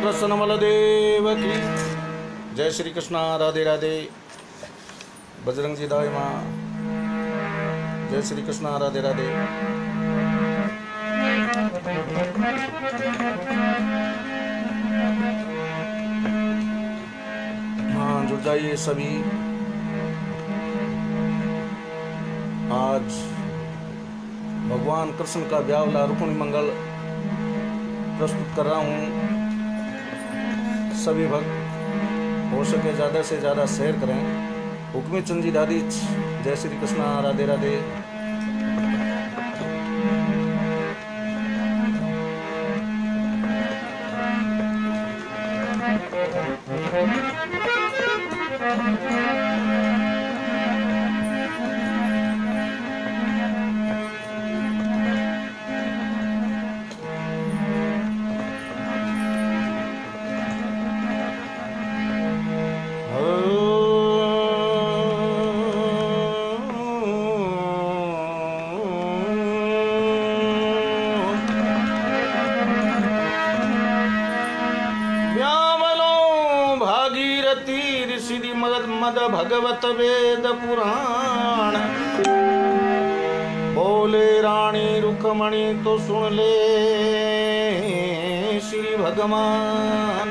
कृष्ण बलदेव की जय। श्री कृष्ण। राधे राधे। बजरंग जी दाई माँ। जय श्री कृष्ण। राधे राधे। हाँ, जुड़ जाइए सभी। आज भगवान कृष्ण का ब्यावला रुक्मिणी मंगल प्रस्तुत कर रहा हूँ। सभी भक्त हो सके ज़्यादा से ज़्यादा शेयर करें। हुक्मी चंद जी दादी। जय श्री कृष्ण। राधे राधे। ऋषि मद भगवत वेद पुराण। बोले रानी रुक्मणी तो सुन ले श्री भगवान।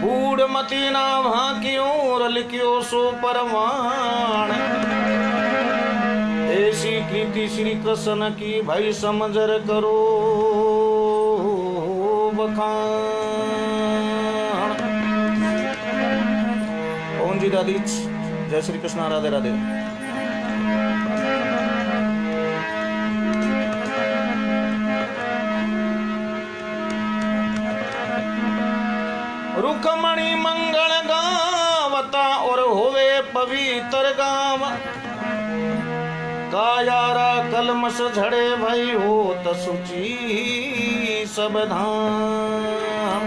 कूड़मती ना भांकियों रलिक्यो सो परवान। ऐसी कृति श्री कृष्ण की भाई समझर करो बखान। ओम जी दादी। जय श्री कृष्ण। राधे राधे। रुक्मणी मंगल गावता और होवे पवित्र गाव। कायारा कलमस झड़े भई हो तसुची सब धाम।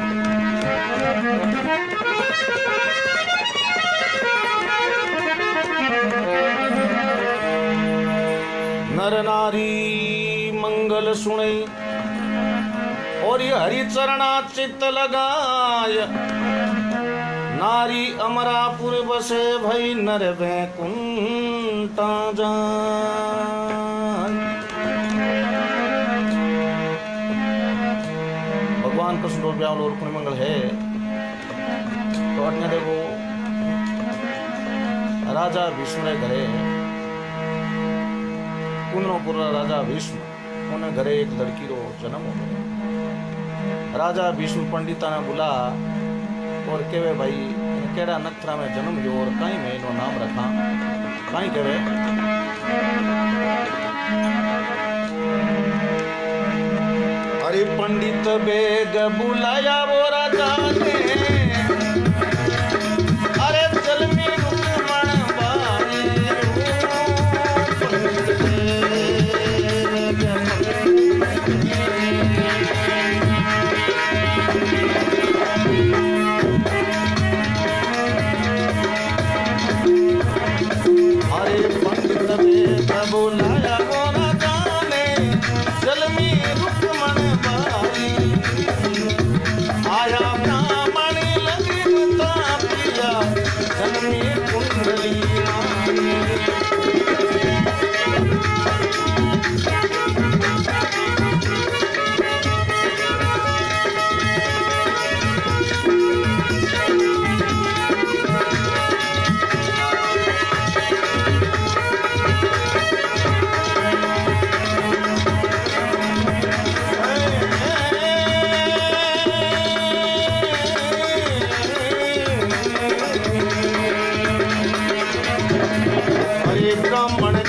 नर नारी मंगल सुने और ये हरि चरणा चित्त लगाय। नारी अमरापुर बसे भई नर वैकुंठा जान। भगवान कृष्ण और ब्यावल और रुक्मिणी मंगल है। तो अन्य देखो राजा भीष्म घरे कुंदनपुर राजा भीष्म उन्हें घरे एक लड़की रो जन्म हो गया। राजा भीष्म पंडिता ने बुला और केवे भाई केड़ा नखरा में जन्म लियो और कहीं में इनो नाम रखा। कहीं केवे अरे पंडित बेग बुलाया वो राजा ने। अरे चल में रुक्मण बाई बुलाया वो राजा ने। चल में रुक्मण बाई आया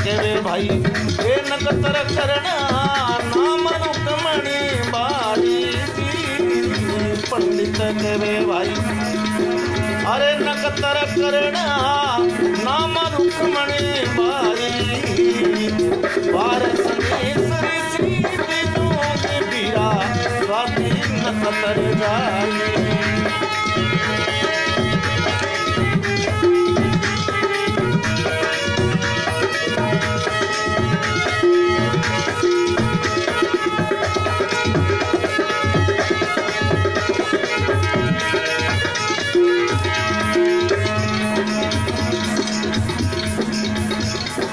केवे भाई ये नकतर करना नाम रुक्मणी बाई पंडित केवे भाई अरे नकतर करना नाम रुक्मणी बाई वारस श्री श्री विष्णु के बीरा स्वाति नकतर जाई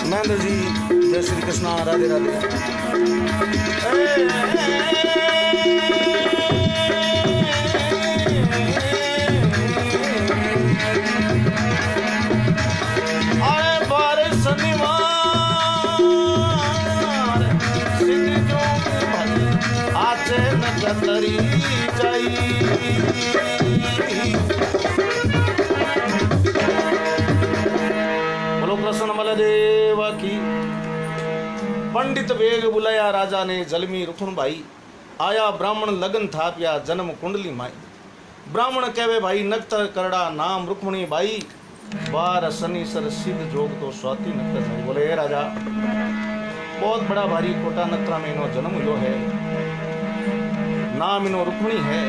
महेंद्र जी जय श्री कृष्णा राधे राधे। अरे बारे शनिवार सिद्ध जो भाई आचे नकतरी जाई कृष्ण बलदेव की। पंडित वेग बुलाया राजा ने जलमी रुखुन भाई आया ब्राह्मण लगन थाप्या जन्म कुंडली माई ब्राह्मण कहवे भाई नक्तर करड़ा नाम रुक्मणी बाई बार शनि सर सिद्ध जोग तो स्वाति नक्तर भाई बोले हे राजा बहुत बड़ा भारी कोटा नक्तरा में इनो जन्म हुयो है नाम इनो रुक्मणी है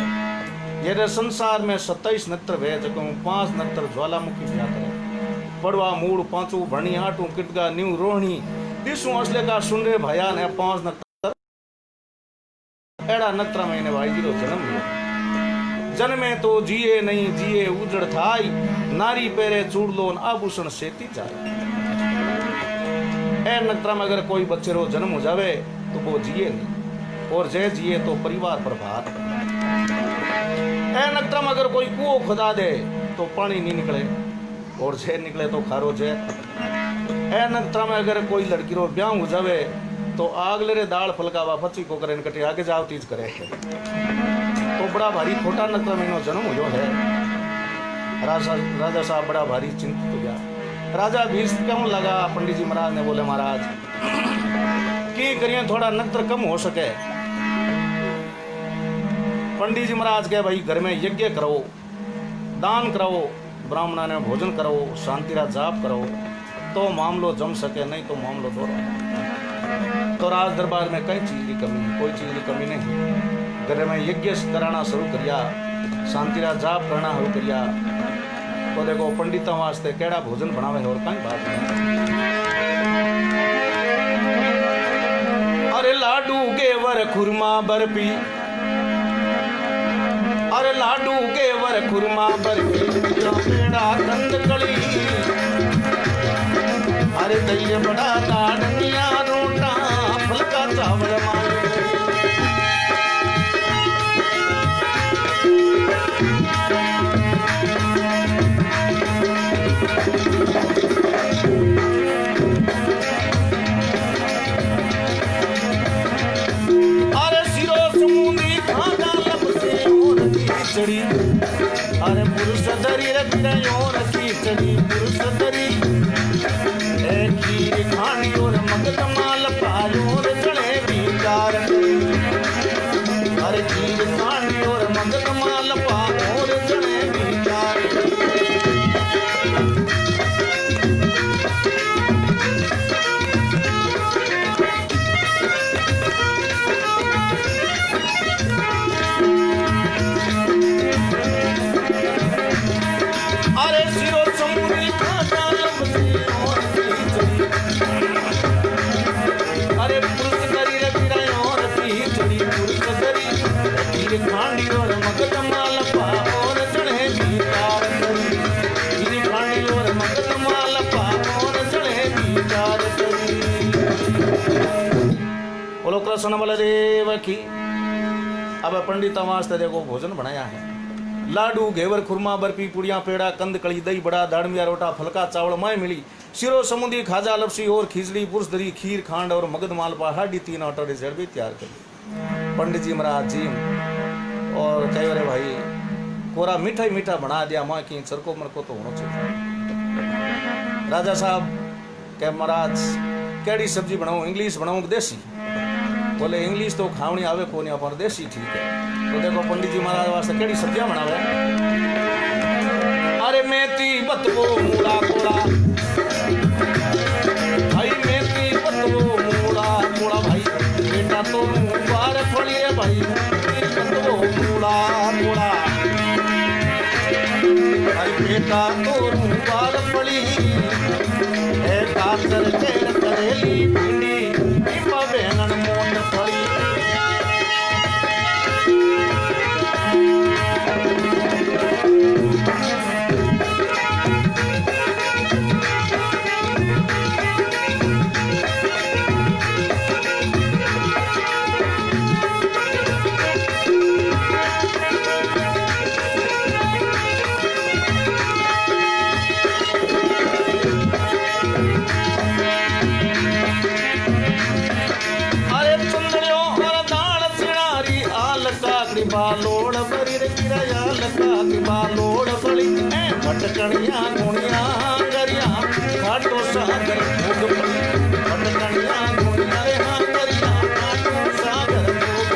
ये संसार में 27 नक्तर वे जको 5 नक्तर ज्वालामुखी ब्याह करे पड़वा मूड़ पांचू भरणी आटू किटगा न्यू रोहणी दिसू असले का सुनरे भया ने 5 नक्तर एड़ा नक्तरा महीने भाई जी जन्म हुआ जन्मे तो जिए नहीं जिए उजड़ थाई नारी पेरे चूड़लोन आभूषण सेती जाए ए नक्तरा में अगर कोई बच्चे रो जन्म हो जावे तो वो जिए नहीं और जय जिए तो परिवार पर भार ए नक्तरा में अगर कोई कुओं खुदा दे तो पानी नहीं निकले और जय निकले तो खारो जय ए नक्तरा में अगर कोई लड़की रो ब्याह हो जावे तो आगले रे दाल फलकावा पची को करे कटे आगे जाओ तीज करे तो बड़ा भारी खोटा नक्तरा में जन्म हुयो है राजा साहब बड़ा भारी चिंतित हो गया राजा भीष कम लगा पंडित जी महाराज ने बोले महाराज की करिए थोड़ा नक्तर कम हो सके पंडित जी महाराज के भाई घर में यज्ञ करो दान करो ब्राह्मणा ने भोजन करो शांति रा जाप करो तो मामलो जम सके नहीं तो मामलो दोहरा तो राज दरबार में कई चीज की कमी कोई चीज की कमी नहीं घर में यज्ञ कराना शुरू करिया शांति रा जाप करना शुरू करिया तो देखो पंडित वास्ते केड़ा भोजन बनावे और कई बात नहीं अरे लाडू गेवर खुरमा बर्फी अरे लाडू गेवर खुरमा बर्फी पेड़ा कंदकड़ी अरे दही बड़ा दाड़िया रोटा फुलका चावल माल खिचड़ी अरे पुरुष दरी रखियो खिचड़ी पुरुष दरी खीर खानी और मगध माल पायो और चढ़े बीकार अरे खीर खानी और मगध माल पायो और चढ़े बीकार खांडी और मगध माल पाओर चढ़े बीकार खांडी और मगध माल पाओर चढ़े बीकार बोलो कृष्ण बलदेव की। अब पंडित वास्ते देखो भोजन बनाया है लाडू घेवर खुरमा बर्फी पुड़िया पेड़ा कंद कड़ी दही बड़ा दाड़मिया रोटा फलका चावल माय मिली सिरो समुद्री खाजा लपसी और खिचड़ी पुरुष दरी खीर खांड और मगध मालपा हाडी 3 ऑटो जड़ भी तैयार कर पंडित जी महाराज जी और कई बारे भाई कोरा मीठा मीठा बना दिया माँ की चरको मरको तो होना चाहिए। राजा साहब के महाराज केड़ी सब्जी बनाऊं, इंग्लिश बनाऊं देसी? बोले इंग्लिश तो खावनी आवे को नहीं, पर देसी ठीक है। तो देखो पंडित जी महाराज वास्ते केड़ी सब्जियां बनावे। अरे मेथी बतवो मूला कोड़ा भाई, मेथी बतवो मूला कोड़ा भाई, बेटा तो बार फली रे भाई, बतवो मूला कोड़ा भाई, बेटा तो बार फली है, कातर केर करेली भिंडी पीपा बैंगन मोट फली। बालोड़ बरी रे किराया लगा की बालोड़ बड़ी भटकनिया गुणिया गरिया घाटो सागर भोग पड़ी, भटकनिया गुणिया रे हाँ गरिया घाटो सागर भोग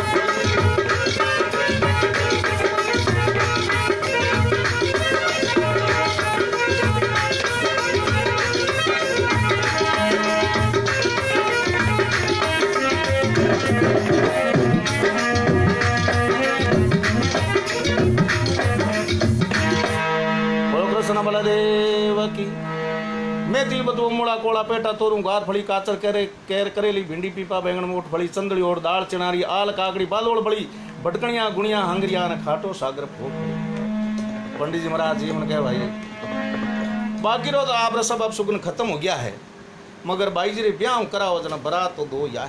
बलदेव की। मेथी बतवो मूला कोड़ा पेटा तोरू गार फली काचर करे केर करेली भिंडी पीपा बैंगन मोट फली चंदड़ी और दाल चिनारी आल काकड़ी बालोड़ बड़ी भटकनिया गुणिया हंगरिया ने खाटो सागर भोग। पंडित जी महाराज जी उन्होंने कहा भाई बाकी रो तो आप सब अब सुगन खत्म हो गया है, मगर बाई जी रे ब्याह कराओ जना बरात तो दो या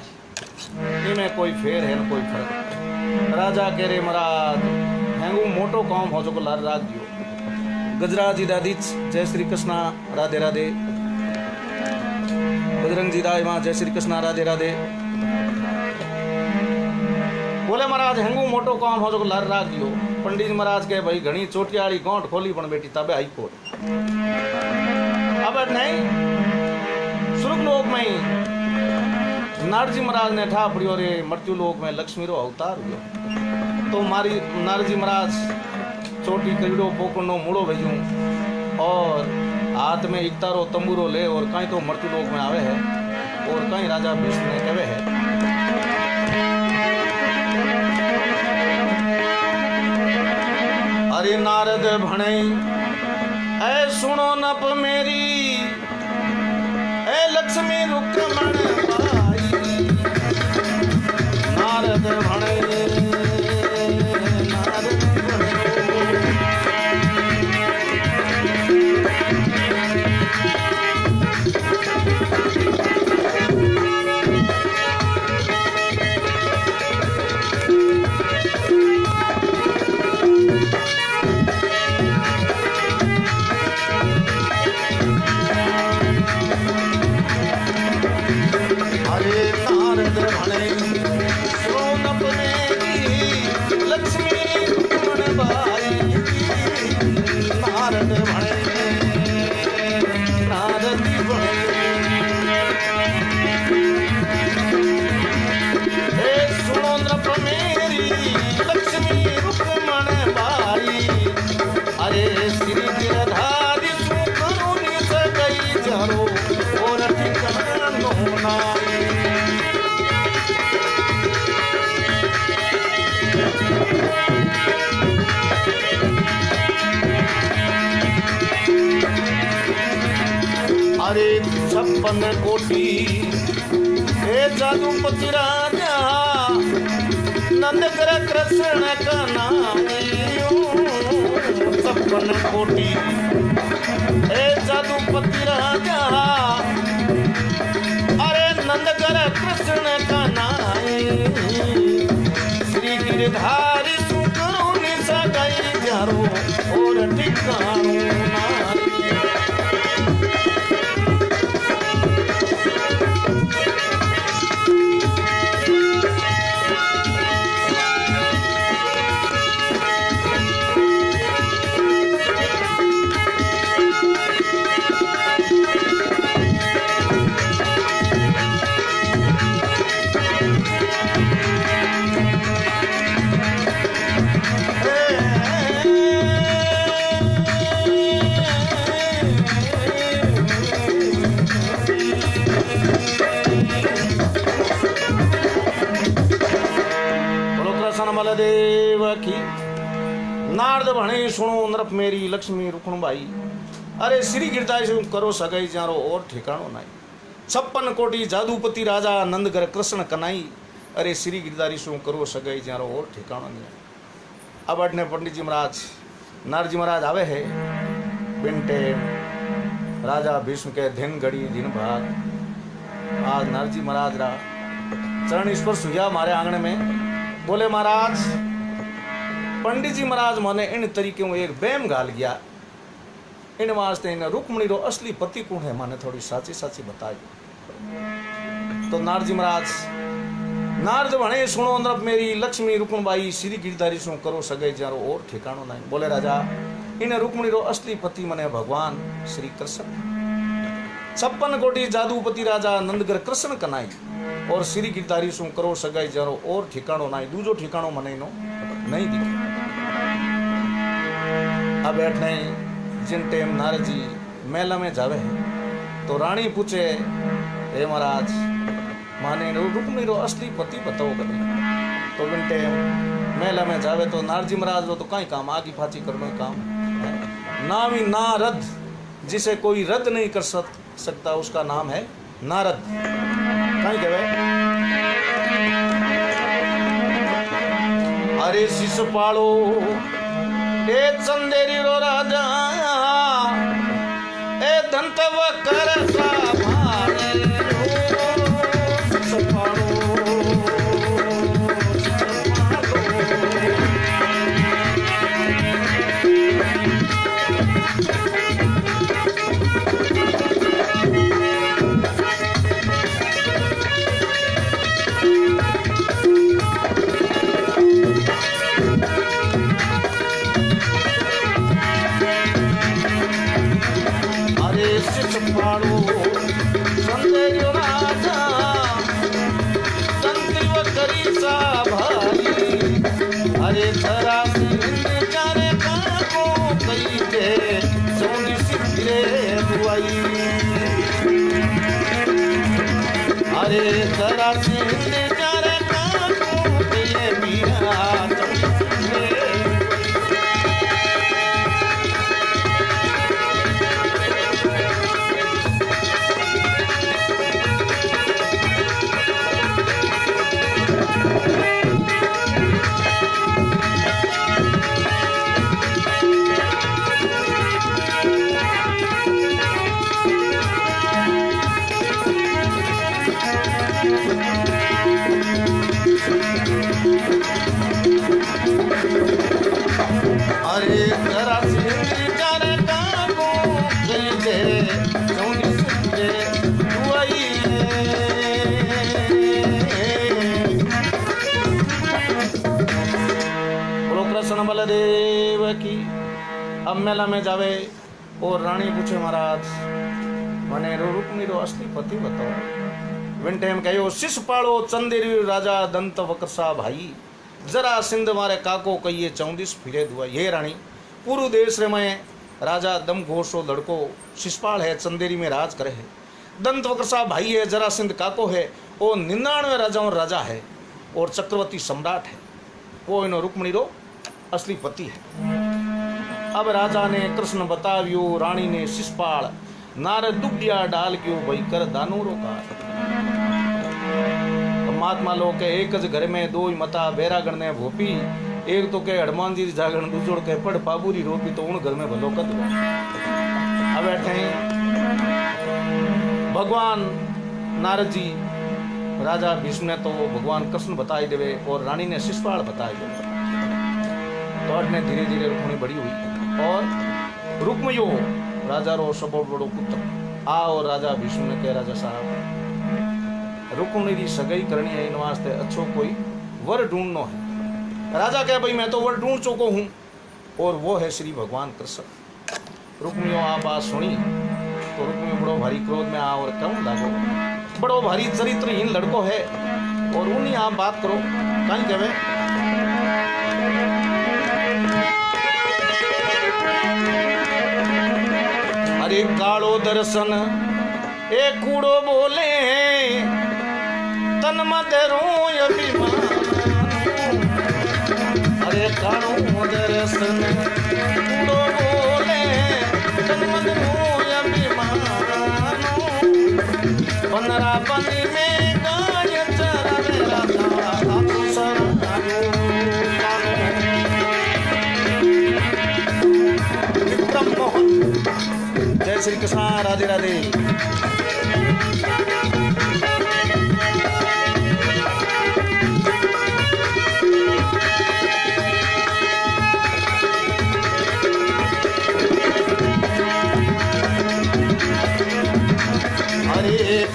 इनमें कोई फेर है न कोई फर्क। राजा कह रे महाराज हैंगू मोटो काम हो जो को लार राग दियो। गजराज जी दादी जय श्री कृष्णा राधे राधे, बजरंग जी दाई मां जय श्री कृष्णा राधे राधे। बोले महाराज हेंगू मोटो काम हो जो लार राग दियो। पंडित जी महाराज के भाई घनी चोटियाली गांठ खोली पण बेटी तबे आई कोट। अब नहीं सुर्ग लोक में नारद जी महाराज ने ठा पड़ियो रे मृत्यु लोक में लक्ष्मी रो अवतार हुयो। तो मारी नारद जी महाराज चोटी कईड़ो पोकड़ो मूड़ो भेजूं और हाथ में इकतारो तंबूरो ले और कहीं तो मृत्यु लोक में आवे है और कहीं राजा विष्णु ने कहे है अरे नारद भणे ऐ सुनो नप मेरी ऐ लक्ष्मी रुक्मण बाई। नारद भणे अरे 56 कोटि हे जादूपति राजा नंद कर कृष्ण का नाम 56 कोटि हे जादूपति राजा अरे नंद कर कृष्ण का नाम श्री गिरधारी सुकरो निशा गई जारो और ठिकानो नारी। नारद भने सुनो नरप मेरी लक्ष्मी रुकण भाई। अरे श्री गिरधारी से करो सगाई जारो और ठिकानो नहीं। 56 कोटि जादूपति राजा नंदगर कृष्ण कनाई। अरे श्री गिरधारी से करो सगाई जारो और ठिकानो नहीं। अब अटने पंडित जी महाराज नारद जी महाराज आवे है बिनटे राजा भीष्म के दिन घड़ी दिन भाग। आज नारद जी महाराज रा चरण स्पर्श हुआ मारे आंगन में। बोले महाराज पंडित जी महाराज माने इन तरीके में एक बैम गाल गया। इन वास्ते इन रुक्मणी रो असली पति कौन है माने थोड़ी साची साची बताई। तो नारद जी महाराज नारद भने सुनो नरप मेरी लक्ष्मी रुक्मबाई श्री गिरधारी सु करो सगाई जारो और ठिकानो नहीं। बोले राजा इन रुक्मणी रो असली पति मने भगवान श्री कृष्ण। 56 कोटि जादूपति राजा नंदगर कृष्ण कनाई और श्री गिरधारी सु करो सगाई जारो और ठिकानो नहीं। दूजो ठिकानो मने नो नहीं दिखे। अब बैठने जिन टेम नारद जी मेला में जावे है तो रानी पूछे हे महाराज माने रुक्मणी रो असली पति बताओ कदे। तो बिन टेम मेला में जावे तो नारद जी महाराज रो तो कहीं काम आगी फाची करनो काम है। नाम ही नारद जिसे कोई रद्द नहीं कर सकता उसका नाम है नारद। कहीं कहे अरे शिष पालो ए चंदेरी रो राजा ए दंतव कर साभारे शिष पालो अरे जरा से जरा काको ये मीरा बलदेव की। अब मेला में जावे और रानी पूछे महाराज मने रुक्मणी रो असली पति बताओ। विन टाइम कहो शिष पालो चंदेरी राजा दंत वक्रसा भाई जरा सिंध मारे काको कहिए 34 फिरे दुआ। ये रानी पूर्व देश रे में राजा दम घोषो लड़को शिषपाल है चंदेरी में राज करे है। दंत वक्रसा भाई है जरा सिंध काको है वो 99 राजाओं राजा है और चक्रवर्ती सम्राट है। वो इनो रुक्मणी रो असली पति है। अब राजा ने कृष्ण बताव्यो रानी ने शिषपाल नारद दुबिया डाल क्यों वही कर दानूरो का। महात्मा लोग के एक घर में दो ही मता बैरागण ने भोपी एक तो के हनुमान जी जागरण दूजोड़ के पड़ पाबूरी रोपी तो उन घर में भलो कद। अब बैठे भगवान नारद जी राजा भीष्म ने तो भगवान कृष्ण बताई देवे और रानी ने शिषपाल बताई देवे। तो अटने धीरे धीरे रुक्मणी बड़ी हुई और रुक्मयो राजा रो सब बड़ो पुत्र आ और राजा भीष्म ने कह राजा साहब रुक्मणी की सगाई करनी है इन वास्ते अच्छो कोई वर ढूंढनो है। राजा कहे भाई मैं तो वर ढूंढ चुको हूँ और वो है श्री भगवान कृष्ण। रुक्मियो आ बात सुनी तो रुक्मी बड़ो भारी क्रोध में आ और क्यों लागो बड़ो भारी चरित्रहीन लड़को है और उन्हीं आप बात करो कहीं कहे अरे कालो दर्शन ए कूड़ो बोले तन मत रो अभिमान। अरे काणो दर्शन कूड़ो बोले तन मन मोय अभिमानो बनरा बनी में गाय चरावे राधा आपो सरायो विक्रम मोहन। जय श्री कृष्ण, राधे राधे।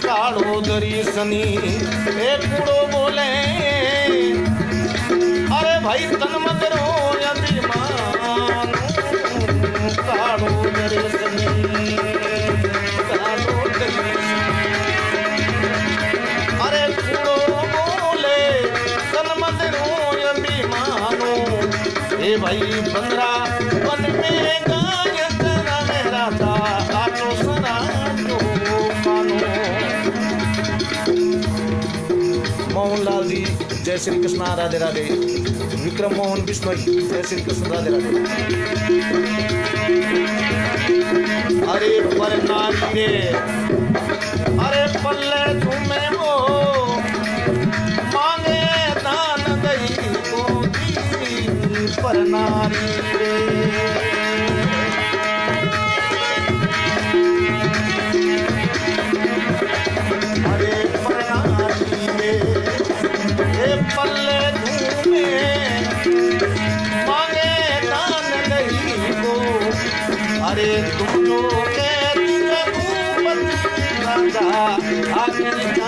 काड़ो दर्शनी ए कूड़ो बोले अरे भाई तन मत रो अभिमान काड़ो दर्शनी काड़ो दर्शनी अरे कूड़ो बोले तन मत रो अभिमानो ए भाई बंदरा वन में गाय तेरा मेरा था आटो सरा जो मानो। मोहनलाल जी जय श्री कृष्ण, राधे राधे। विक्रम मोहन बिश्नोई जय श्री कृष्ण, राधे राधे। अरे पर नारी रे अरे पल्ले झूमे वो मांगे दान दही को पर नारी रे पल्ले घूमे मांगे दान नहीं को अरे तुम लोग राजा आगे राजा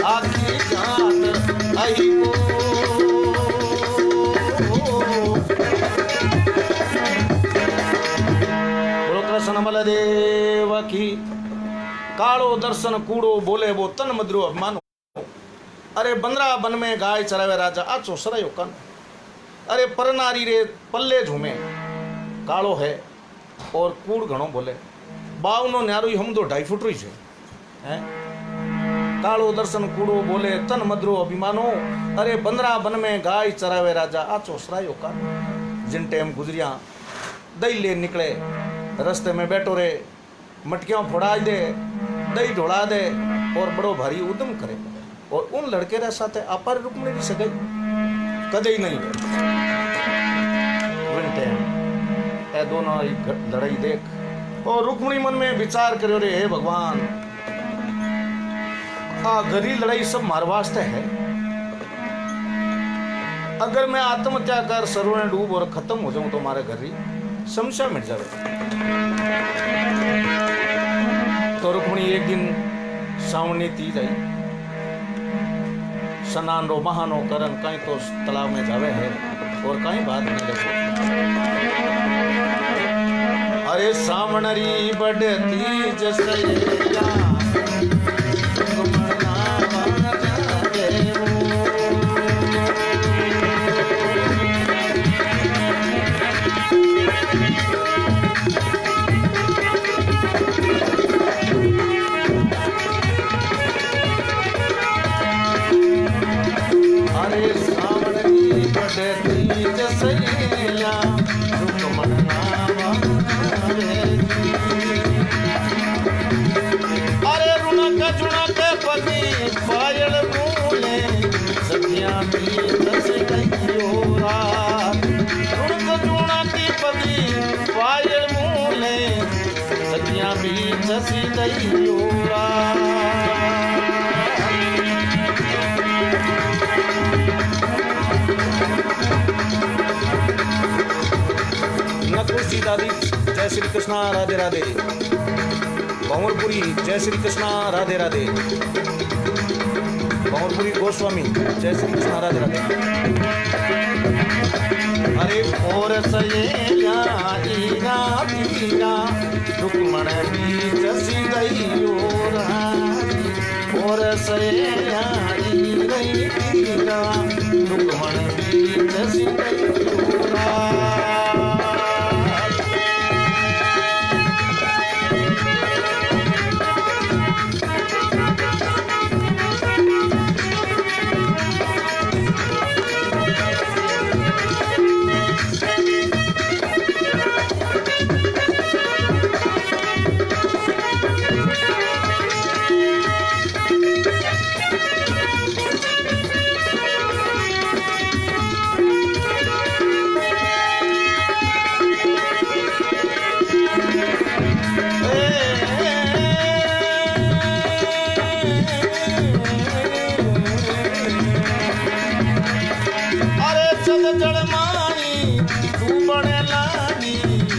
आखी जात आई को बोलो कृष्ण बलदेव की। काड़ो दर्शन कूड़ो बोले वो तन मद्रो अभिमानो अरे बंदरा बन में गाय चरावे राजा आचो सरयो कन अरे परनारी रे पल्ले झूमे काड़ो है और कूड़ घणो बोले बावनो न्यारो हम तो 2.5 फुट रही है। काड़ो दर्शन कूड़ो बोले तन मद्रो अभिमानो अरे बंदरा बन में गाय चरावे राजा आचो सरायो का। जिन टाइम गुजरिया दही ले निकले रास्ते में बैठो रे मटकियां फोड़ा दे दही ढोड़ा दे और बड़ो भारी उद्यम करे और उन लड़के रे साथे अपार रुकने नहीं सके कदे ही नहीं। विन टाइम ए दोनों लड़ाई देख और रुक्मणी मन में विचार करो रे हे भगवान गरी लड़ाई सब मार वास्ते है। अगर मैं आत्महत्या कर सरोवर में डूब और खत्म हो जाऊं तो हमारे घर ही समस्या मिट जावे। तो रुक्मणी एक दिन सावनी तीज आई स्नान रो महानो करन कहीं तो तालाब में जावे है और कहीं बात नहीं देखो। अरे सावणरी बढ़ती जसैया श्री कृष्णा राधे राधे। भंवरपुरी जय श्री कृष्णा राधे राधे। भंवरपुरी गोस्वामी जय श्री कृष्णा राधे राधे। अरे और सयेला ईरा पीरा रुक्मण बीच सिंगैयो रानी। और सयेला ईरा पीरा रुक्मण बीच सिंगैयो रानी।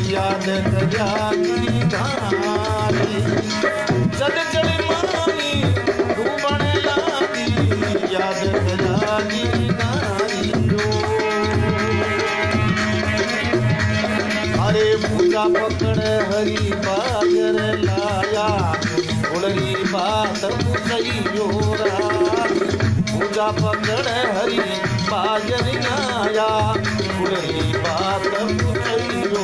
याद कजागी धारी चल चल मानी डूबण लागी याद कजागी धारी। अरे पूजा पकड़ हरी बागर लाया उड़री बात मुसैयो रानी। पूजा पकड़ हरी बागर लाया उड़री बात मुसैयो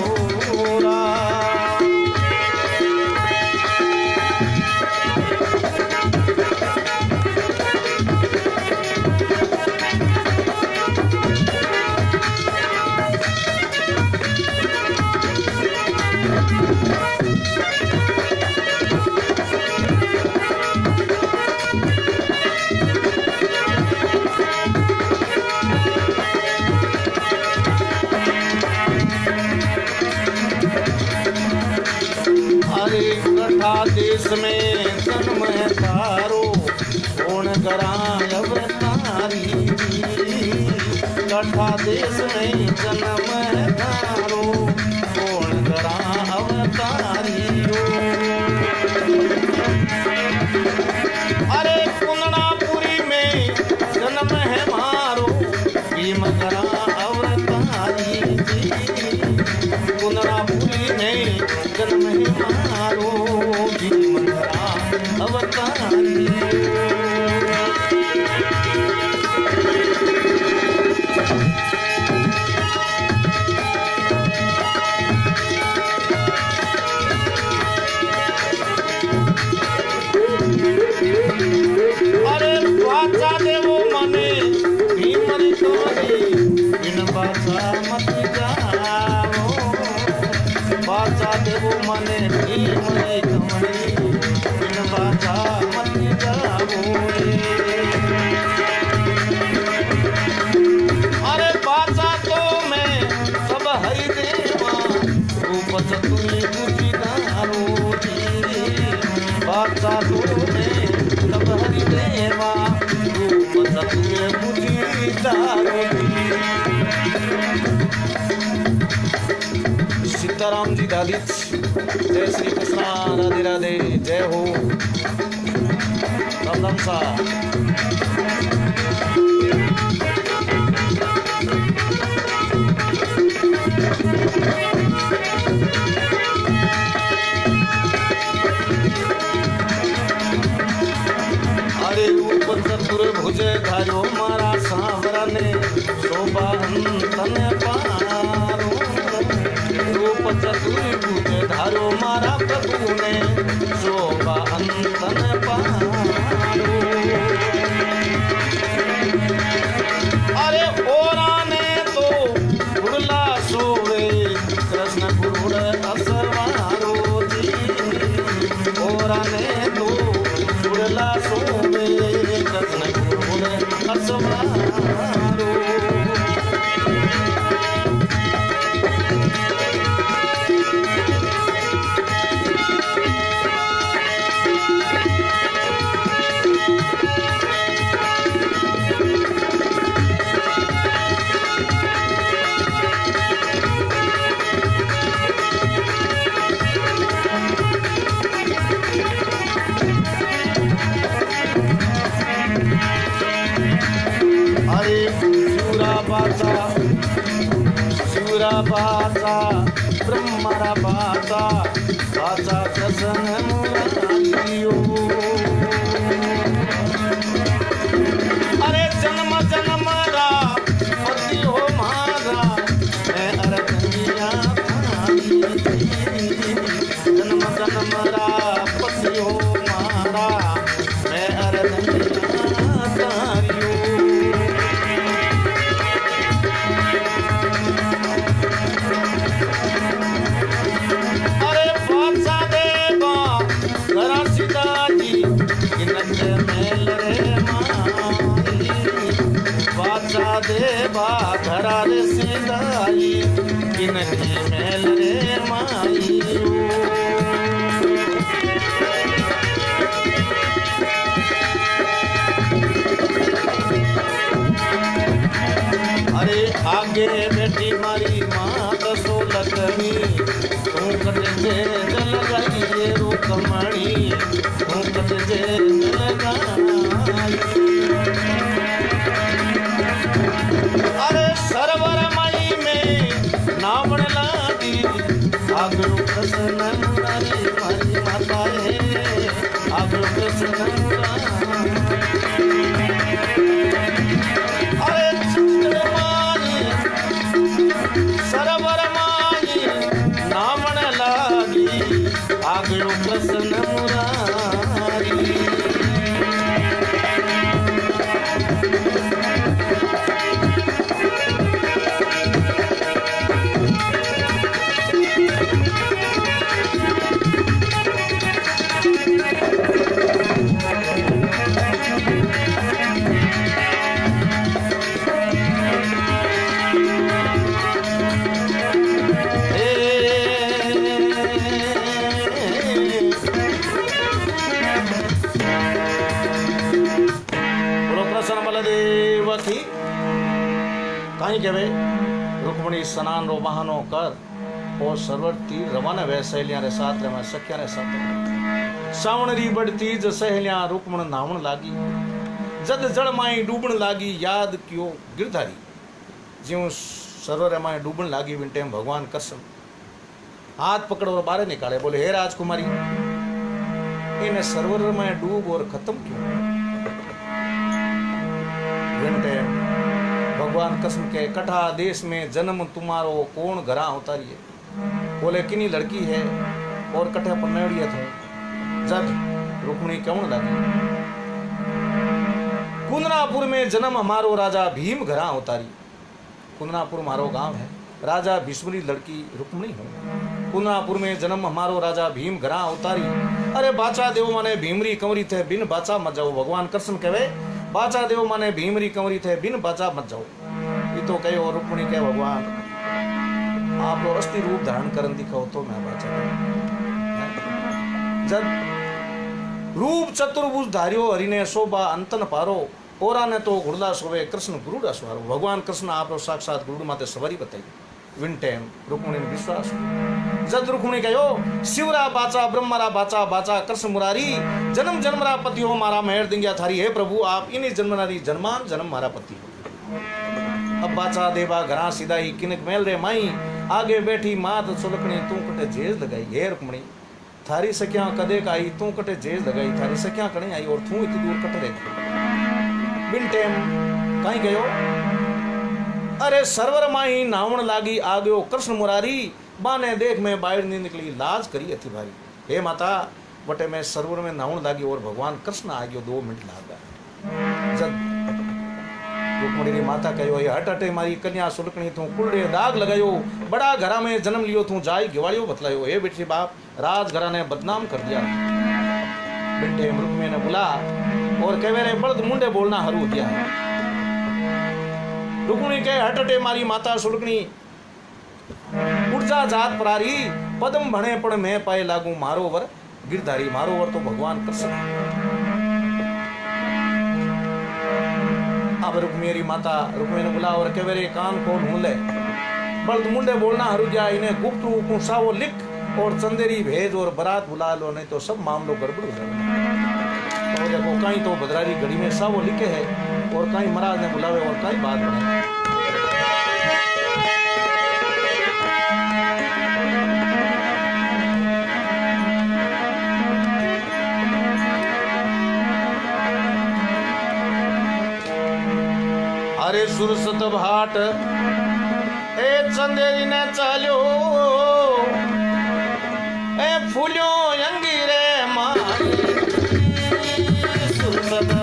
देश में जन्म है तारो कौन कराय अवतारी। कठा देश में जन्म है तारो कौन करा अवतारी। अरे कुंदनापुरी में जन्म है मारो भीम करा अवतारी। कुंदनापुरी में जन्म है मारो अवतारी। अरे बाचा देवो मने भीमरी तोरी बिन बाचा मत जाओ। बाचा देवो मने भीमरी तोरी बाचा मत जाओ। अरे बाचा तो मैं सब हरि देवा रूप चतुर बुझिदारो। बाचा तो मैं सब हरि देवा रूप चतुर बुझिदारो। सीताराम जी दादिच जय श्री कृष्णा राधे राधे। जय हो राम सा। अरे रूप चतुर भुज धारो मारा सांवरा ने शोभा अंतन पारो। रूप चतुर भुज धारो मारा प्रभु ने शोभा अंतन पारो। अरे ओरा ने तो गुड़ला सोवे कृष्ण गुड़ असवारो जी। ओरा ने तो गुड़ला सोवे कृष्ण गुड़ असवारो। बाचा शिवरा बाचा ब्रह्मरा बाचा बाचा कृष्ण मुरारियो। अरे जन्म जन्म रा पति हो मारा मैं अरदनिया थारी। जन्म जन्म रा पति हो मारा मैं अरदनिया थारियो। अरे बाचा देवा घरा सीता जी किनक मेल रे बाचा देवा घरा रे सीधाई किनकी मेल रे माई। अरे आगे बेटी मारी माँ दसो लक्ष्मी तू कट जे जल गई ये रुकमणी तू कट जे जल गई। अरे सरवर मई में नावण लागी आगरू कृष्ण मुरारी मारी माता है आगरू कृष्ण मुरारी। अरे चंद्रमाई सरवर माई नावण लागी आगरू कृष्ण मुरारी। कहीं कहे रुक्मणी स्नान रो बहानो कर और सरवर तीर रवाना वे सहेलियां रे साथ रे मैं सखिया रे साथ सावण री बढ़ती ज सहेलियां रुक्मण नावण लागी जद जड़ माई डूबण लागी याद क्यों गिरधारी। ज्यों सरवर माई डूबण लागी विन टाइम भगवान कृष्ण हाथ पकड़ और बाहर निकाले बोले हे राजकुमारी इन्हें सरवर में डूब और खत्म क्यों। विन टाइम भगवान कृष्ण के कठा देश में जन्म तुम्हारो कौन घरा उतारी है। बोले किनी लड़की है और कठे पर नेड़िया थो जब रुक्मणी कौन लगी। कुंदनापुर में जन्म हमारो राजा भीम घरा उतारी। कुंदनापुर मारो गांव है राजा भीष्मरी लड़की रुक्मणी हो। कुंदनापुर में जन्म हमारो राजा भीम घरा उतारी। अरे बाचा देव माने भीमरी कंवरी थे बिन बाचा मत जाओ। भगवान कृष्ण कहे बाचा देव माने भीमरी कंवरी थे बिन बाचा मत जाओ। ये तो कहे और रुक्मणी कहे भगवान आप लोग अस्थि रूप धारण करन दिखाओ तो मैं बाचा जब रूप चतुर्भुज धारियो हरिने शोभा अंतन पारो ओरा ने तो गुरुदा सोवे कृष्ण गुरुड़ा सवारो। भगवान कृष्ण आप लोग साक्षात गुरु माते सवारी बताई। विन टाइम रुक्मणी ने विश्वास जद रुक्मणी कहो शिवरा बाचा ब्रह्मरा बाचा बाचा कृष्ण मुरारी जन्म जन्मरा पति हो मारा मेहर दिंगिया थारी। हे प्रभु आप इन्हीं जन्मनारी जन्मान जन्म मारा पति हो। अब बाचा देवा घरा सीधा ही किनक मेल रे माई आगे बैठी मात सुलखणी तू कटे जेज लगाई। हे रुक्मणी थारी सखिया कदे आई तू कटे जेज लगाई थारी सखिया कणे आई और तू इतनी दूर कट रहे। बिन टाइम कहीं गयो अरे सरवर माही नावण लागी आ गयो कृष्ण मुरारी बाने देख मैं बाहर नहीं निकली लाज करी अति भारी। हे माता बटे मैं सरवर में नावण लागी और भगवान कृष्ण आ गयो 2 मिनट लाग गया। जब रुक्मणी री माता कहो ये हट हटे मारी कन्या सुलकणी तू कुलड़े दाग लगायो बड़ा घरा में जन्म लियो तू जाई गिवाड़ियो बतलायो। हे बेटी बाप राज घरा ने बदनाम कर दिया। बेटे रुक्मी ने बुला और कहे रे बड़द मुंडे बोलना हरू दिया। रुक्मणी कहे हट हटे मारी माता सुलकणी ऊर्जा जात परारी पदम भणे पण मैं पाए लागू मारो वर गिरधारी। मारो वर तो भगवान कृष्ण। अब रुक्मी माता रुक्मी ने बुला और कहे रे कान खोल हूं ले बल्द मुंडे बोलना हरू जा इन्हें गुप्त रूप सावो लिख और चंदेरी भेज और बारात बुला लो नहीं तो सब मामलो गड़बड़ हो जाएगा। तो देखो कहीं तो भद्रारी घड़ी में सावो लिखे है और कहीं महाराज ने बुलावे और कहीं बात बने। अरे सुरसत भाट ए चंदेरी ने चालो ए फूलो अंगीरे माई सुरसत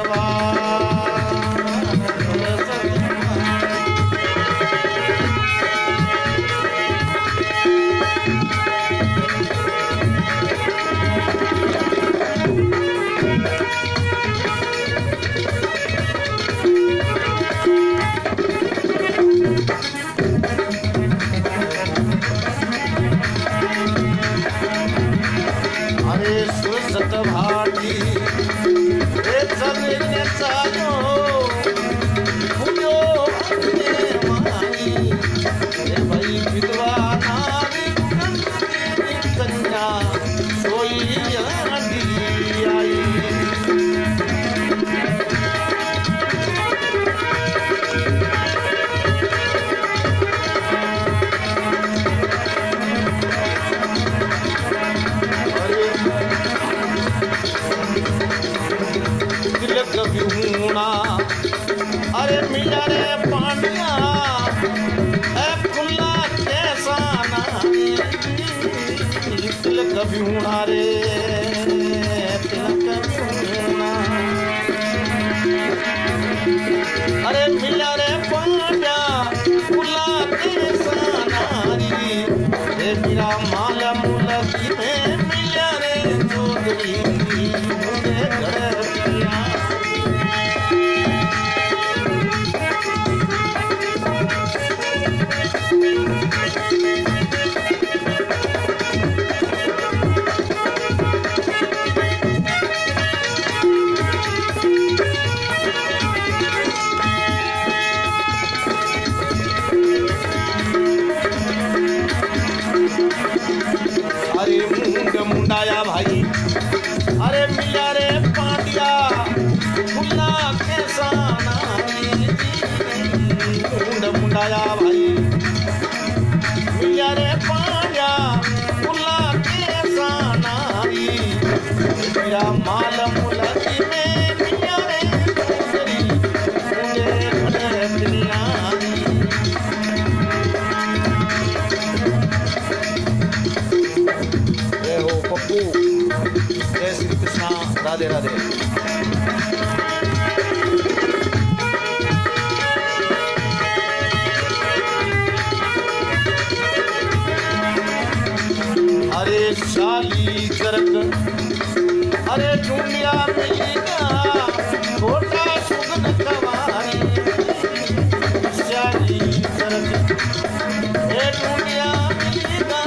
अरे मिला रे पांडिया ए फुल्ला कैसा ना तिलक कभी होना रे तिलक कभी होना अरे मिला रे पांडिया फुल्ला कैसा नारी रे मेरा माला मुलकी में मिला रे चौधरी मुझे घर पिया मुंडाया भाई अरे मिला रे पांडिया फुल्ला कैसा नारी मुंडाया भाई मिला रे पांडिया फुल्ला कैसा नारी मेरा माल मुलकी में मिला रे चौधरी मुझे घर दुनिया पप्पू जय श्री कृष्णा राधे राधे अरे शाली करक अरे ढूंढिया मिलेगा छोटा सुगन कवारी शाली करक ए ढूंढिया मिलेगा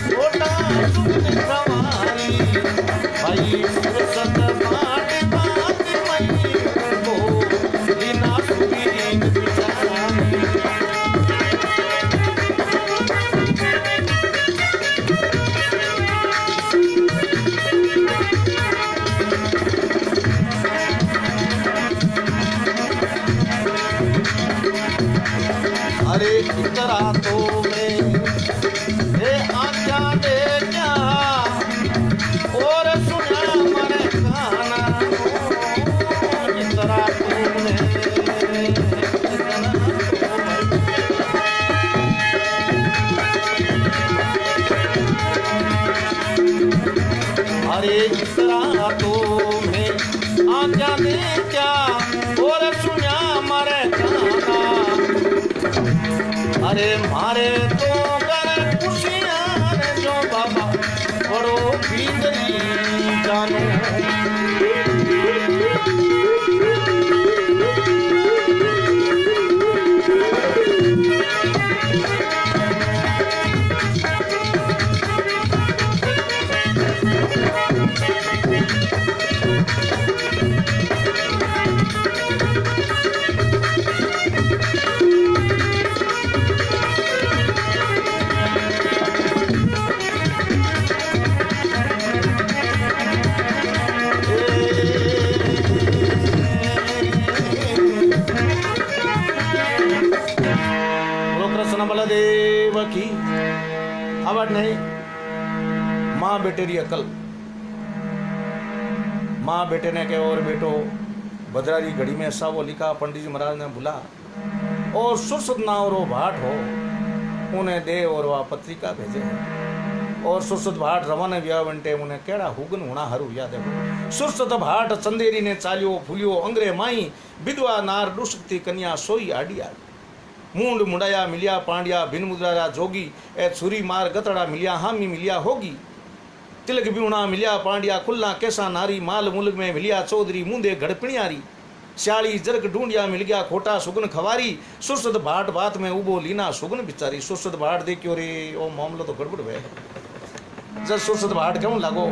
छोटा सुगन कवारी भाई सुरसत बाट बात मई को बिना सुबीन बिचारी अरे इतरा तो मैं ए आज्ञा दे क्या और सुना मरे गाना इतरा तूने अरे इतरा तो मैं आज्ञा दे क्या और सुना मरे गाना अरे मारे तो कर खुशियां जो बाबा बड़ो भीतरी जानो बलदेव की खबर नहीं। माँ बेटे री अकल, माँ बेटे ने कहो और बेटो भद्रारी घड़ी में ऐसा वो लिखा पंडित जी महाराज ने बोला और सुरसद नावरो भाट हो उन्हें दे और वह पत्रिका भेजे और सुरसद भाट रवाने व्या वंटे उन्हें केड़ा हुगन हुणा हरू याद है सुरसद भाट चंदेरी ने चालियो फूलियो अंग्रे माई विधवा नार दुष्कती कन्या सोई आडिया मूंड मुंडाया मिलिया पांड्या बिन मुद्रारा जोगी ए छुरी मार गतड़ा मिलिया हामी मिलिया होगी तिलक बिउणा मिलिया पांड्या खुल्ला कैसा नारी माल मुल्क में मिलिया चौधरी मुंदे घड़पिणियारी श्याली जरक ढूंढिया मिल गया खोटा सुगन खवारी सुरसद भाट बात में उबो लीना सुगन बिचारी सुरसद भाट देखियो रे ओ मामलो तो गड़बड़ है जब सुरसद भाट क्यों लगो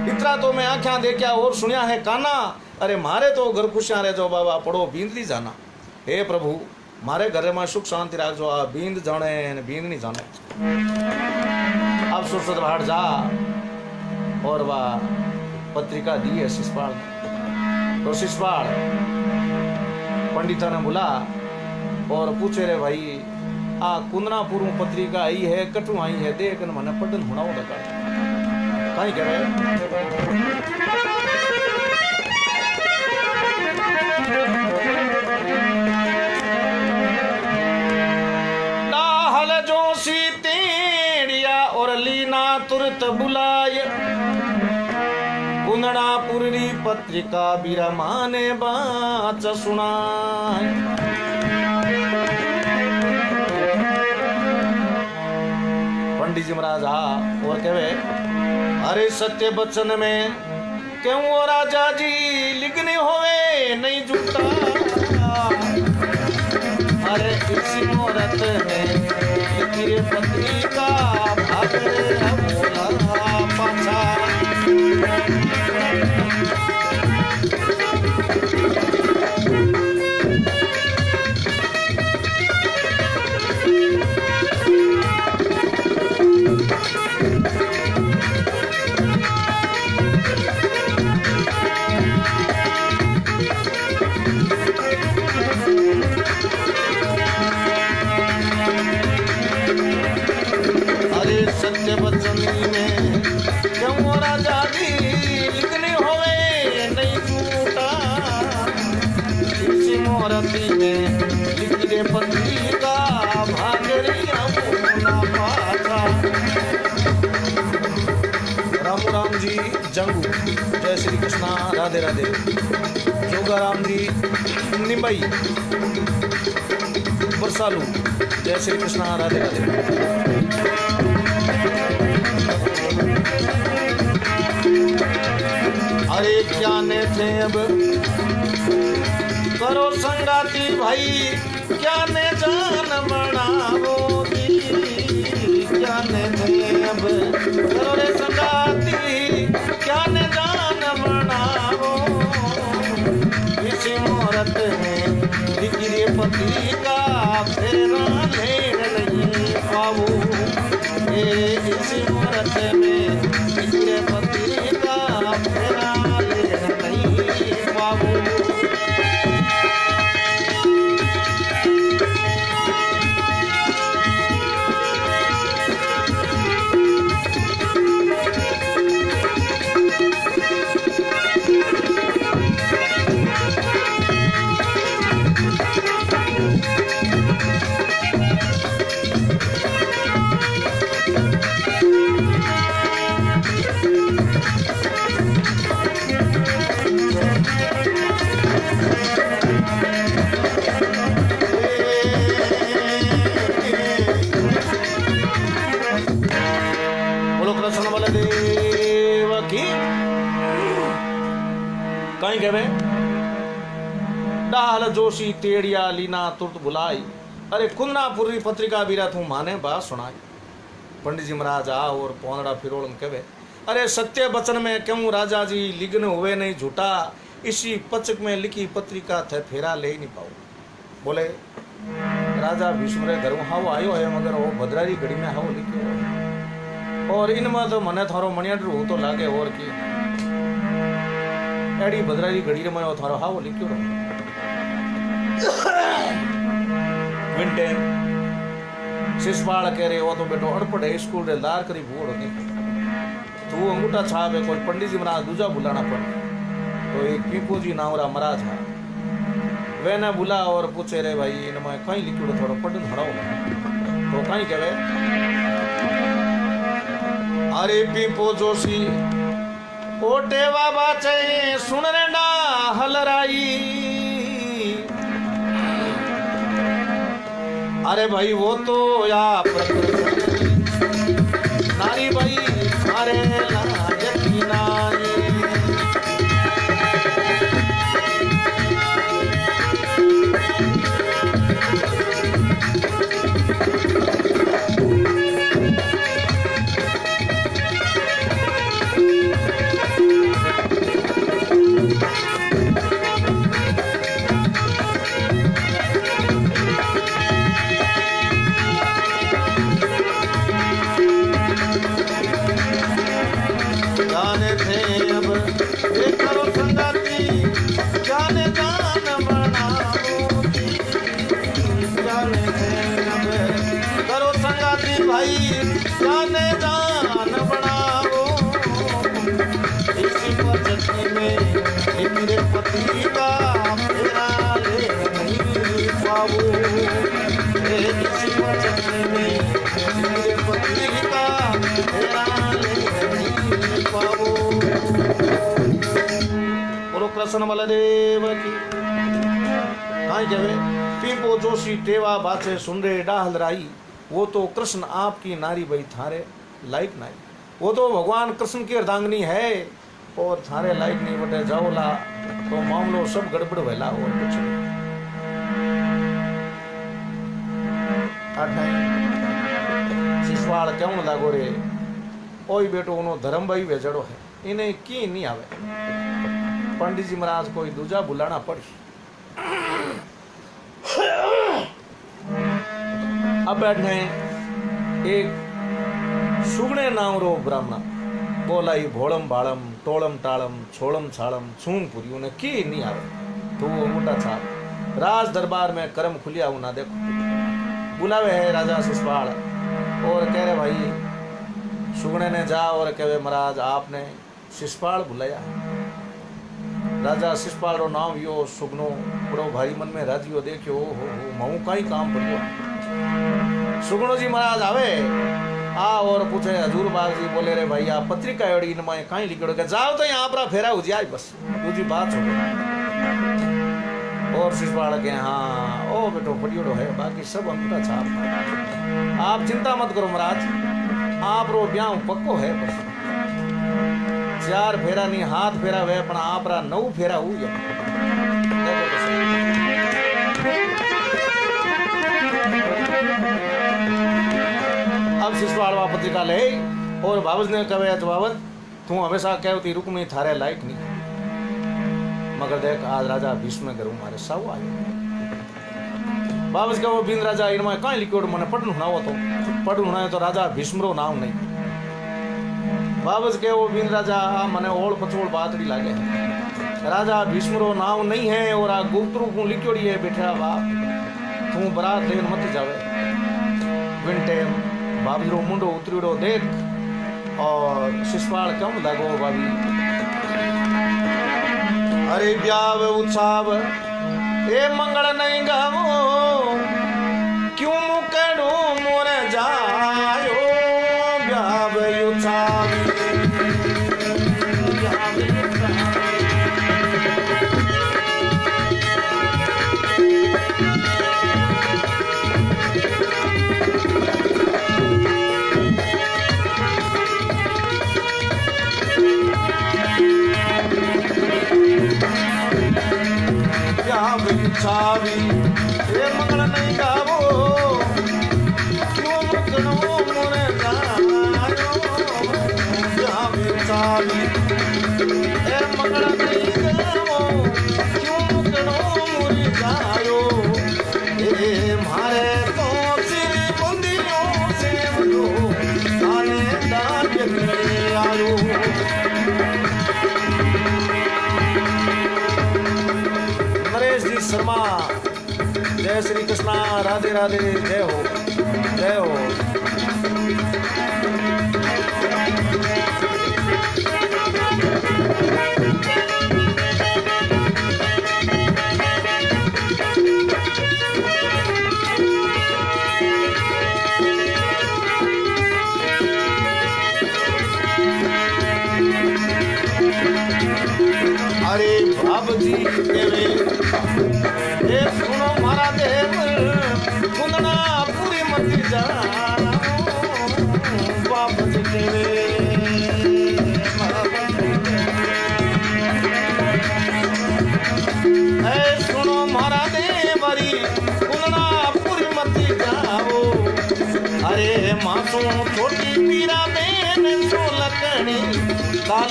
इतना तो मैं आख्या देखा और सुनिया है काना अरे मारे तो घर खुशियां रह जाओ बाबा पढ़ो बींद ली जाना हे प्रभु मारे घर में सुख शांति राख जो आ बींद जाने बींद नहीं जाने अब सुरसद भाट जा और वह पत्रिका दी है शिषपाल तो शिषपाल पंडिता ने बोला और पूछे रे भाई आ कुंदनापुर पत्रिका आई है कटू आई है देख मन पढ़न हुणाओ लगा कहीं कह रहे डाहल जोशी तेड़िया और लीना तुरत बुलाए कुंदनापुरी पत्रिका बीरा माने बाच सुनाए पंडित जी महाराज और कहे अरे सत्य बचन में क्यों राजा जी लिखने होवे नहीं जुटा अरे इसी मुहूर्त में लिखी पत्रिका भागरे बोला पाछा सत्य बचन में क्यों राजा जी लिखने होवे नहीं झूठा इसी मोहरती में लिख दे पत्रिका भागरिया बोला पाछा राम राम जी जंगू जय श्री कृष्णा राधे राधे जोगा राम जी निम्बई बरसालू जय श्री कृष्णा राधे राधे अरे क्या ने थे अब करो संगाती भाई क्या ने जान बनावो दी क्या ने थे अब करो रे संगाती क्या ने जान बनावो इसी मुहूर्त में लिखी पत्रिका फेरा लेन नहीं पाओ इसी मुहूर्त में लिखी पत्रिका फेरा लेन नहीं पाओ कहीं कहे डाल जोशी टेड़िया लीना तुरत बुलाई अरे कुंदनापुरी पत्रिका बीरा तू माने बात सुनाई पंडित जी महाराज आ और पौंदड़ा फिरोड़ कहे अरे सत्य वचन में क्यों राजा जी लिखन हुए नहीं झूठा इसी पचक में लिखी पत्रिका थे फेरा ले नहीं पाओ बोले राजा भीष्म घर में हाव आयो है मगर वो भद्रारी घड़ी में हाव लिखो और इनमें तो मने थारो मणियाडर हो तो लागे और की एडी भद्रारी घड़ी में थारो हाव लिखो विंटे शिषपाल कह रहे हो तो बेटो अड़पड़ है स्कूल रे लार करी बोड़ होगी तू अंगूठा छाप है कोई पंडित जी महाराज दूजा बुलाना पड़े तो एक पीपू जी नावरा महाराज है वे ने बुला और पूछे रे भाई इनमें कहीं लिखियो थोड़ा पढ़ हड़ाओ तो कहीं कहे अरे पीपो जोशी ओटे बाबा चे सुन रे ना हलराई अरे भाई वो तो या नारी भाई अरे लायकी नारी भाई जाने जान बनाओ इसी पद्धति में मेरे पति का फेरा ले नहीं पाओ इसी पद्धति में मेरे पति का फेरा ले नहीं पाओ बोलो कृष्ण बलदेव की कहीं जावे पीपो जोशी टेवा बाचे सुनरे डाहल राई वो तो कृष्ण आपकी नारी भाई थारे लायक नहीं वो तो भगवान कृष्ण की अर्धांगिनी है और थारे लायक नहीं बटे जाओला तो मामलो सब गड़बड़ वेला और कुछ नहीं शिशवाल क्यों लागो रे ओई बेटो उनो धर्म भाई वेजड़ो है इन्हें की नहीं आवे पंडित जी महाराज कोई दूजा बुलाना पड़ी अब बैठे एक सुगणे नाम रो ब्राह्मण बोलाई भोलम बालम टोलम टालम छोड़म छाड़म छूंग पुरी उन्हें की नहीं आवे तो वो मोटा छाप राज दरबार में कर्म खुलिया ना देखो बुलावे है राजा शिशपाल और कह रहे भाई सुगणे ने जा और कहे महाराज आपने शिशपाल बुलाया राजा शिशपाल रो नाम यो सुगनो बड़ो भारी मन में राजियो देखियो हो मऊ का ही काम पड़ियो सुगणो जी महाराज आवे आ और पूछे हजूर बाग जी बोले रे भाई आप पत्रिका एड़ी इनमें कहीं लिखो के जाओ तो यहाँ पर फेरा हो जाए बस दूसरी बात हो और शिशपाल के हाँ ओ बेटो पड़ियोड़ो है बाकी सब अंगूठा छाप आप चिंता मत करो महाराज आप रो ब्याह पक्को है बस 4 फेरा नहीं हाथ फेरा वे पण आप रा 9 फेरा हो अब शिशपाल पत्रिका ले और बाबज ने कहे तो बाबत तू हमेशा कहती रुक्मी थारे लायक नहीं मगर देख आज राजा भीष्म करूं मारे साव आयो बाबज कहो बिंद राजा इनमें कहीं लिखो मने पढ़न हुनाओ तो पढ़न हुना तो राजा भीष्मरो नाम नहीं बाबज के वो बिंद राजा मने ओल पचोल बातड़ी लागे राजा भीष्मरो नाम नहीं है और आ गुप्त रूप में लिखोड़ी है बेटा बाप तू बरात लेन मत जावे विन टाइम बाबजरो मुंडो उतरीड़ो देख और शिशपाल कम लागो बाबी अरे ब्याव उत्साव ए मंगल नहीं गावो क्यों मुकड़ो मोर जायो ब्याव उत्साव छावी ए मंगल नहीं गावो क्यों मुकनो मोरे जायो छावी छावी ए मंगल नहीं गावो क्यों मुकनो मोरे जायो ए मारे तो सिर बुंदियों से बनो ताने दाग ले आयो शर्मा जय श्री कृष्णा राधे राधे जय हो जय हो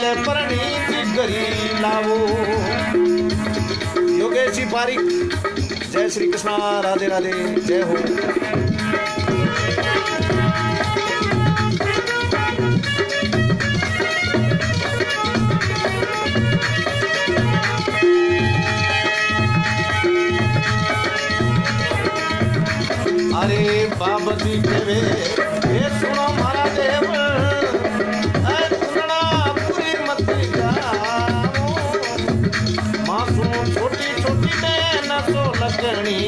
काले परणी करी लावो। योगेश जी पारिक, जय श्री कृष्णा, राधे राधे, जय हो। अरे बाबती केवे ये सुनो मारा देव, पूरी मती जाओ। मासूम छोटी छोटी न सो लगनी,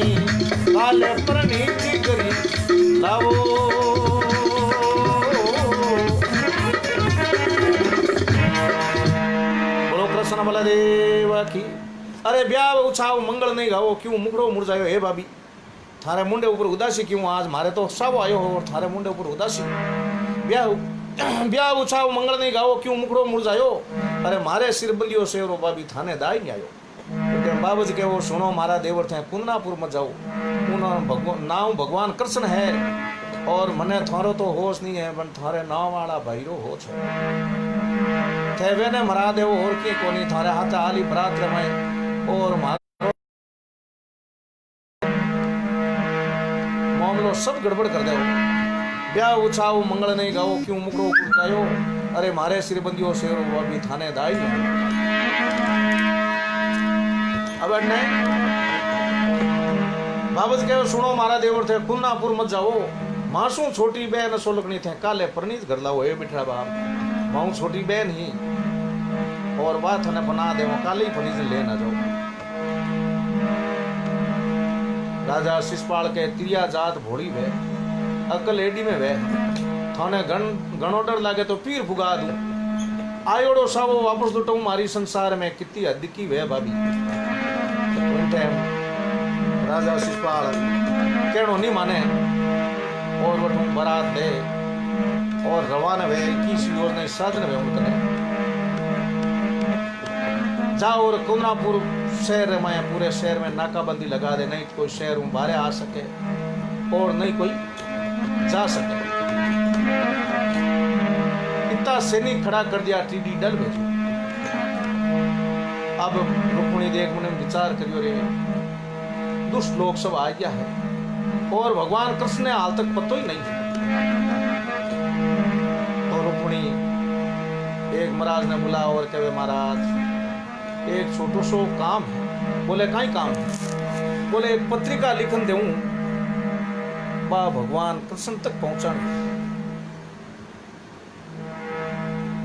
काले परनी करी लावो। बोलो कृष्ण बलदेव की। अरे ब्याह उछाओ मंगल नहीं गाओ, क्यों मुखड़ो मुरझायो हे भाभी, थारे मुंडे ऊपर उदासी क्यों, आज मारे तो सावो आयो हो और थारे मुंडे ऊपर उदासी। ब्याह उछाओ मंगल नहीं गाओ, क्यों मुखड़ो मुरझायो, अरे मारे सिर बलियो शेरो भाभी, थाने दाई नहीं आयो। बाबूजी के वो सुनो मारा देवर थे, कुंदनापुर मत जाओ, नाम भगवान कृष्ण है और मने थारो तो होश नहीं है, पण थारे नाम वाला भाईरो होश है। थे वेने मरा देवो और की कोनी, थारे हाथ आली बरात रमाए और मामलो सब गड़बड़ कर दो। ब्याह उछाओ मंगल नहीं गाओ, क्यों मुकड़ो कुटायो, अरे मारे सिर बंदियो शेरो वो भी थाने दाई है। अब बाबत के सुनो मारा देवर थे, कुंदनापुर मत जाओ, मासू छोटी बहन सोलकनी थे, काले परनीत घर लाओ। हे बिठड़ा बाप, माऊ छोटी बहन ही और बात ने बना दे, काली फनीज ले ना जाओ। राजा शिषपाल के तिरिया जात भोड़ी वे, अकल एडी में वे, थाने घणो डर लागे तो पीर फुगा दूं, आयोड़ो सावो वापस लुटू मारी संसार में, कितनी हद्दी वे भाभी। राजा शिषपाल कहनो नहीं माने और वठू बारात दे और रवाना वे, किसी और नहीं साधन वे उतने जाओ और कुंदनापुर शहर में, पूरे शहर में नाकाबंदी लगा दे, नहीं कोई शहर बाहर आ सके और नहीं कोई जा सके। इतना सैनिक खड़ा कर दिया, टीडी डल भेजो। अब रुक्मिणी देख मुने विचार करियो रे, दुष्ट लोग सब आ गया है और भगवान कृष्ण ने हाल तक पतो ही नहीं है। तो रुक्मिणी एक महाराज ने बुला और कहे महाराज एक छोटो सो काम है। बोले काई काम है? बोले एक पत्रिका लिखन देऊं बा भगवान कृष्ण तक पहुंचाने।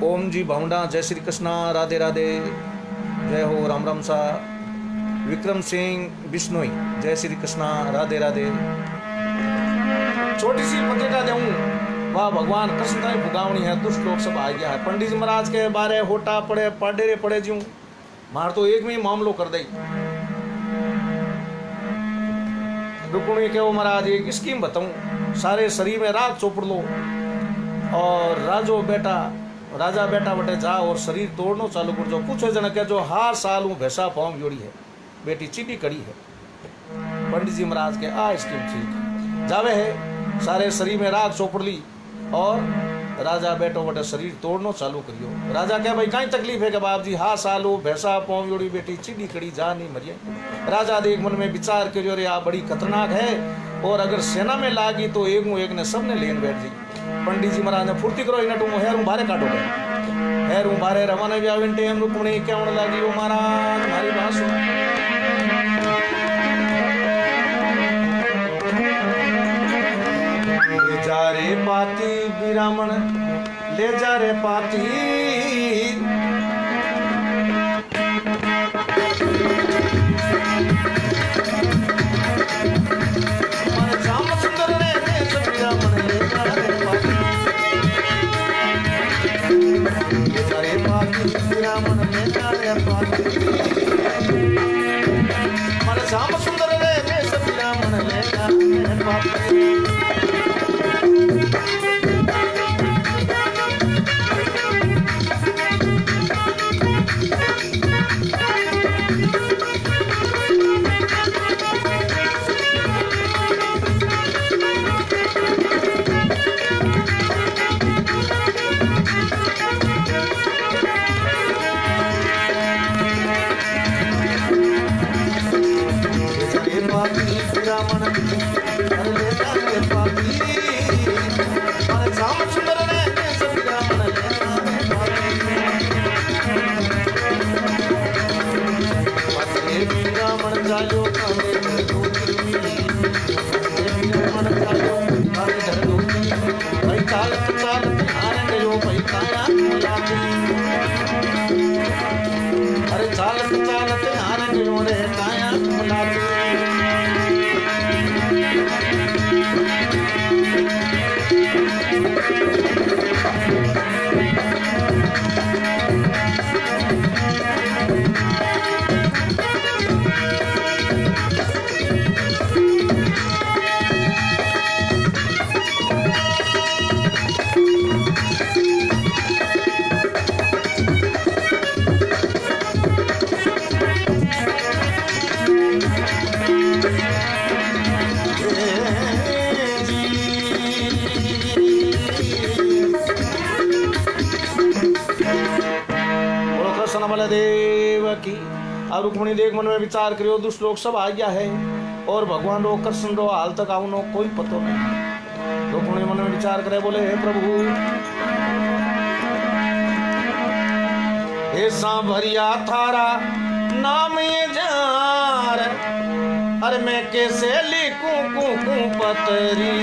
ओम जी भावंडा, जय श्री कृष्णा, राधे राधे, जय हो, राम राम सा। विक्रम सिंह बिश्नोई, जय श्री कृष्णा, राधे राधे। छोटी सी पत्रिका देऊं वाह भगवान कृष्ण तक भुगावनी है, दुष्ट लोग सब आ गया है। पंडित जी महाराज के बारे होटा पड़े पाडेरे पड़े जूं मार तो एक में मामलो कर दई। रुक्मिणी के वो महाराज एक स्कीम बताऊं, सारे शरीर में राख चोपड़ लो और राजा बेटा बटे जा और शरीर तोड़नो चालू कर दो। पूछो जन के जो हार साल हूँ भैसा पाँव जोड़ी है, बेटी चिड़ी कड़ी है। पंडित जी महाराज के आ स्कीम ठीक जावे है, सारे शरीर में राख चोपड़ ली और राजा बेटो बटे शरीर तोड़नो चालू करियो। राजा कहे भाई कहीं तकलीफ है कि बाप जी हा सालू भैसा पाँव जोड़ी बेटी चिड़ी कड़ी जा नहीं मरिए। राजा देख मन में विचार करियो रे आ बड़ी खतरनाक है और अगर सेना में लागी तो एक ने सबने लेन बैठ जी। पंडित जी महाराज ने फुर्ती करो इना टू हेरू बारे काटो हेरू बारे रवाना भी आवे टेम रुक्मिणी केवण लागी ओ महाराज मारी बात सुन। ले जा रे पाती बिरामण ले जा रे पाती श्याम सुंदर रे सबिरामण ले पाती ब्राह्मण अरे ले जाके पाती अरे श्याम सुंदर ने कैसे ब्राह्मण ले जाके ब्राह्मण जायो कामे धोती ब्राह्मण जायो कामे धोती भाई चालत चालत आने गयो भाई काया मुलाती अरे चालत चालत आने गयो रे काया मुलाती देव की और रुक्मणी देख मन में विचार करियो दुष्ट लोग सब आ गया है और भगवान रो कृष्ण रो हाल तक आउनो कोई पतो नहीं। रुक्मणी मन में विचार करे बोले हे प्रभु ऐसा भरिया थारा नाम ये जार अरे मैं कैसे लिखूं कू पतरी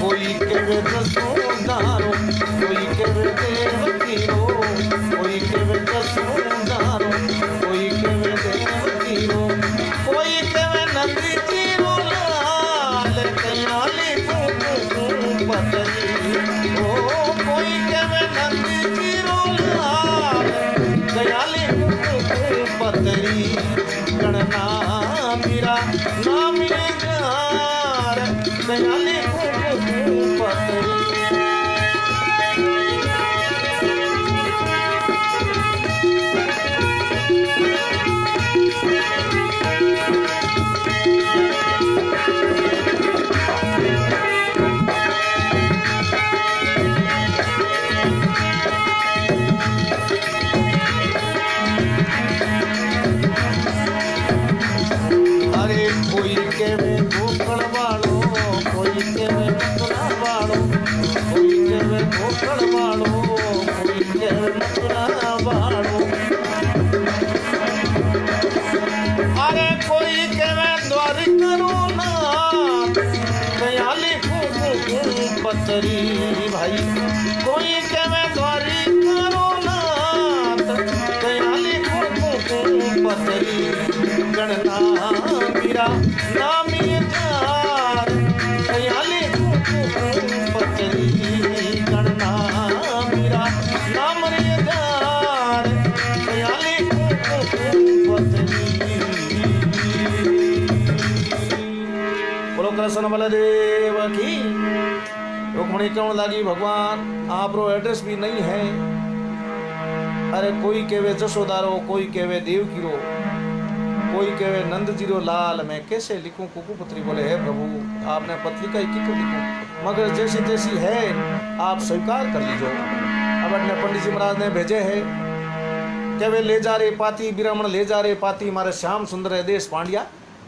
कोई केवे दसोदारो कोई केवे देवकीरो कोई केवे दसोदारो कोई केवे देवकीरो कोई केवे नंदी जीरो लाल कयाली पतरी ओ कोई केवे नंदी जीरो लाल कयाली पतरी गणना मेरा नाम ये जार कयाली पतरी भाई कोई केवे द्वारी करो नाथ कयाली पतरी गणना मेरा नाम ये जार कयाली पतरी गणना मेरा नाम ये जार कयाली पतरी। बोलो कृष्ण बलदेव की। रुक्मणी कहने लगी भगवान आप रो एड्रेस भी नहीं है अरे कोई केवे जसोदारो कोई केवे देवकीरो कोई केवे नंद जीरो लाल मैं कैसे लिखूं कुकुपुत्री। बोले हे प्रभु आपने पत्रिका की क्यों लिखूं मगर जैसी तैसी है आप स्वीकार कर लीजिए। अब अपने पंडित जी महाराज ने भेजे है केवे ले जा रे पाती ब्राह्मण ले जा रे पाती मारे श्याम सुंदर देश पांड्या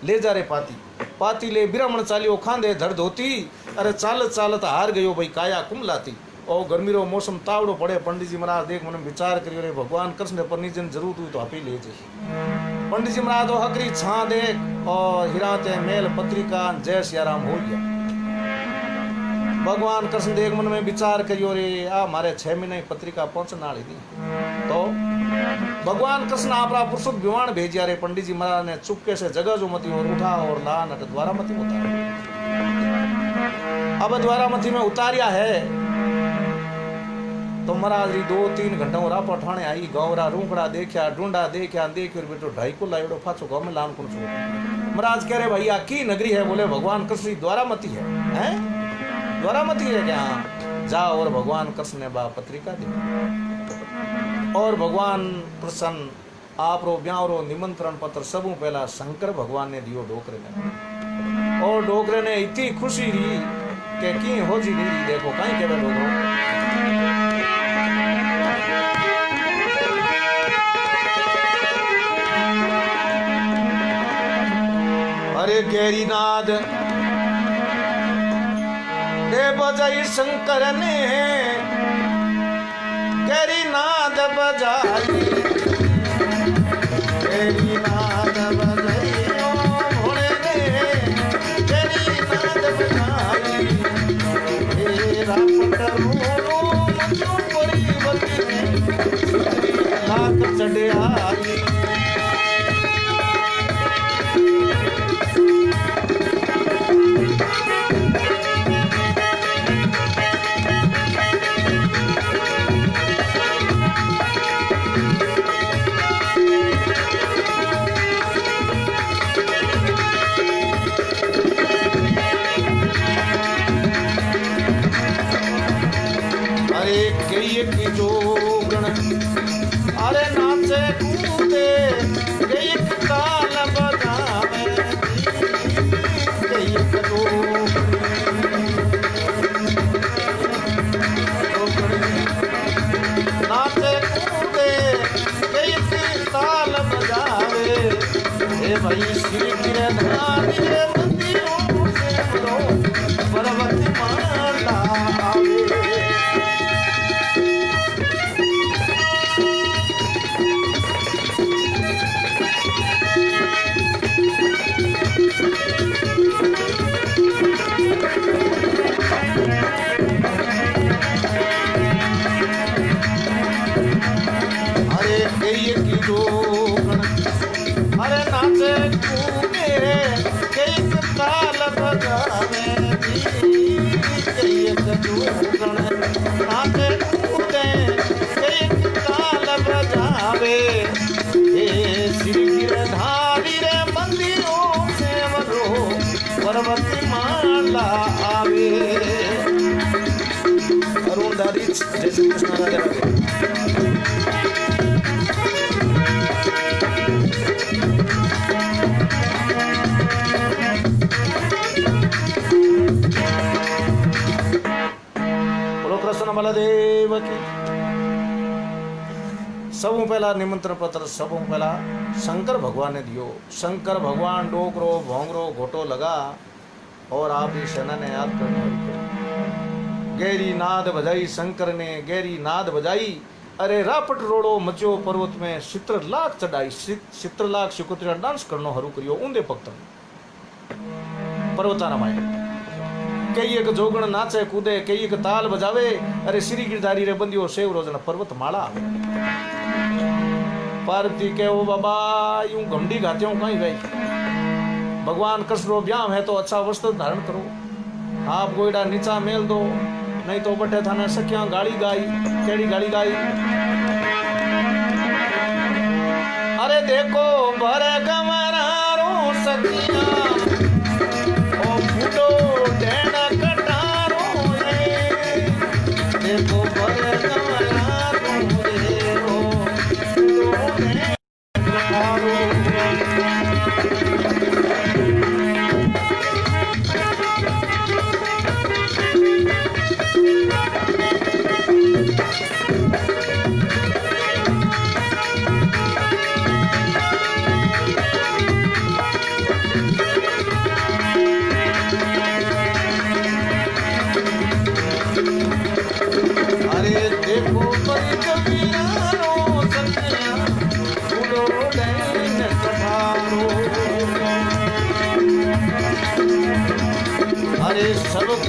ले जा रे पाती पाती ले ब्राह्मण चालियो खांदे धड़ धोती अरे चालत चालत हार गयो भाई काया कुमलाती और गर्मी रो मौसम तावड़ो पड़े। पंडित जी महाराज देख मन विचार करियो रे भगवान कृष्ण परनीजन जरूरत हुई तो आप ही ले जाइए। पंडित जी महाराज तो हकरी छा देख और हिराते मेल पत्रिका जय सियाराम हो गया। भगवान कृष्ण देख मन में विचार करियो रे आ मारे 6 महीने पत्रिका पहुंचने वाली थी। तो भगवान कृष्ण आपरा पुरुषोत्तम विमान भेजिया रे। पंडित जी महाराज ने चुपके से जगह जो मती और उठा और ला नट द्वारामती में उतारा। अब द्वारामती में उतारिया है तो महाराज जी 2-3 घंटा राह पठाने आई। गौरा रूखड़ा देखा ढूंढा देखा देख बेटो 2.5 को लाइडो फाचो गाँव में लान कौन छो। महाराज कह रहे भैया की नगरी है? बोले भगवान कृष्ण द्वारामती है। हैं द्वारामती है क्या? जाओ और भगवान कृष्ण ने बा पत्रिका दी और भगवान कृष्ण आप रो ब्याह रो निमंत्रण पत्र सबू पहला शंकर भगवान ने दियो डोकरे ने। और डोकरे ने इतनी खुशी रही कि की हो जी नहीं देखो कहीं के डोकरो। अरे गैरीनाद दे बजाई शंकर ने गैरीनाद बजाई। गैरीनाद बजाई भोले ने गैरीनाद बजाई। तेरा पटरो मचो परिवती लाख चढ़े आई। की जोगण अरे नाचे कूदे एक ताल बजावे। एक नाचे कूदे एक ताल बजावे। हे भाई श्री गिरधारी मंदिरों से बोलो पर्वत माला आवे। अरे नाचे कूदे एक ताल बजावे। एक जोगण नाचे कूदे एक ताल बजावे। हे श्री गिरधारी रे मंदिरों से वरो पर्वत माला आवे। अरुण दारी जय श्री कृष्ण राधे राधे। बलदेव की सबू पहला निमंत्रण पत्र सबू पहला शंकर भगवान ने दियो। शंकर भगवान डोकरो भोंगरो घोटो लगा और आप ही सेना ने याद करने गहरी नाद बजाई। शंकर ने गहरी नाद बजाई। अरे रापट रोड़ो मचो पर्वत में चित्र लाख चढ़ाई। चित्र लाख शिकुत्रिया डांस करनो हरू करियो ऊंधे पक्तन पर्वता रामायण। कई एक जोगण नाचे कूदे कई एक ताल बजावे। अरे श्री गिरधारी रे बंदियो सेव रोजन पर्वत माला। पार्वती के ओ बाबा यूं घमडी गाते हूं कहीं भाई। भगवान कृष्ण रो ब्याह है तो अच्छा वस्त्र धारण करो। आप गोइडा नीचा मेल दो नहीं तो बटे थाने सखियां गाली गाई। केड़ी गाली गाई? अरे देखो भरे गमरा रो सखियां ओ फूटो डेना कटारो रे। देखो भरे गमरा रो रे रो फूटो डेना कटारो।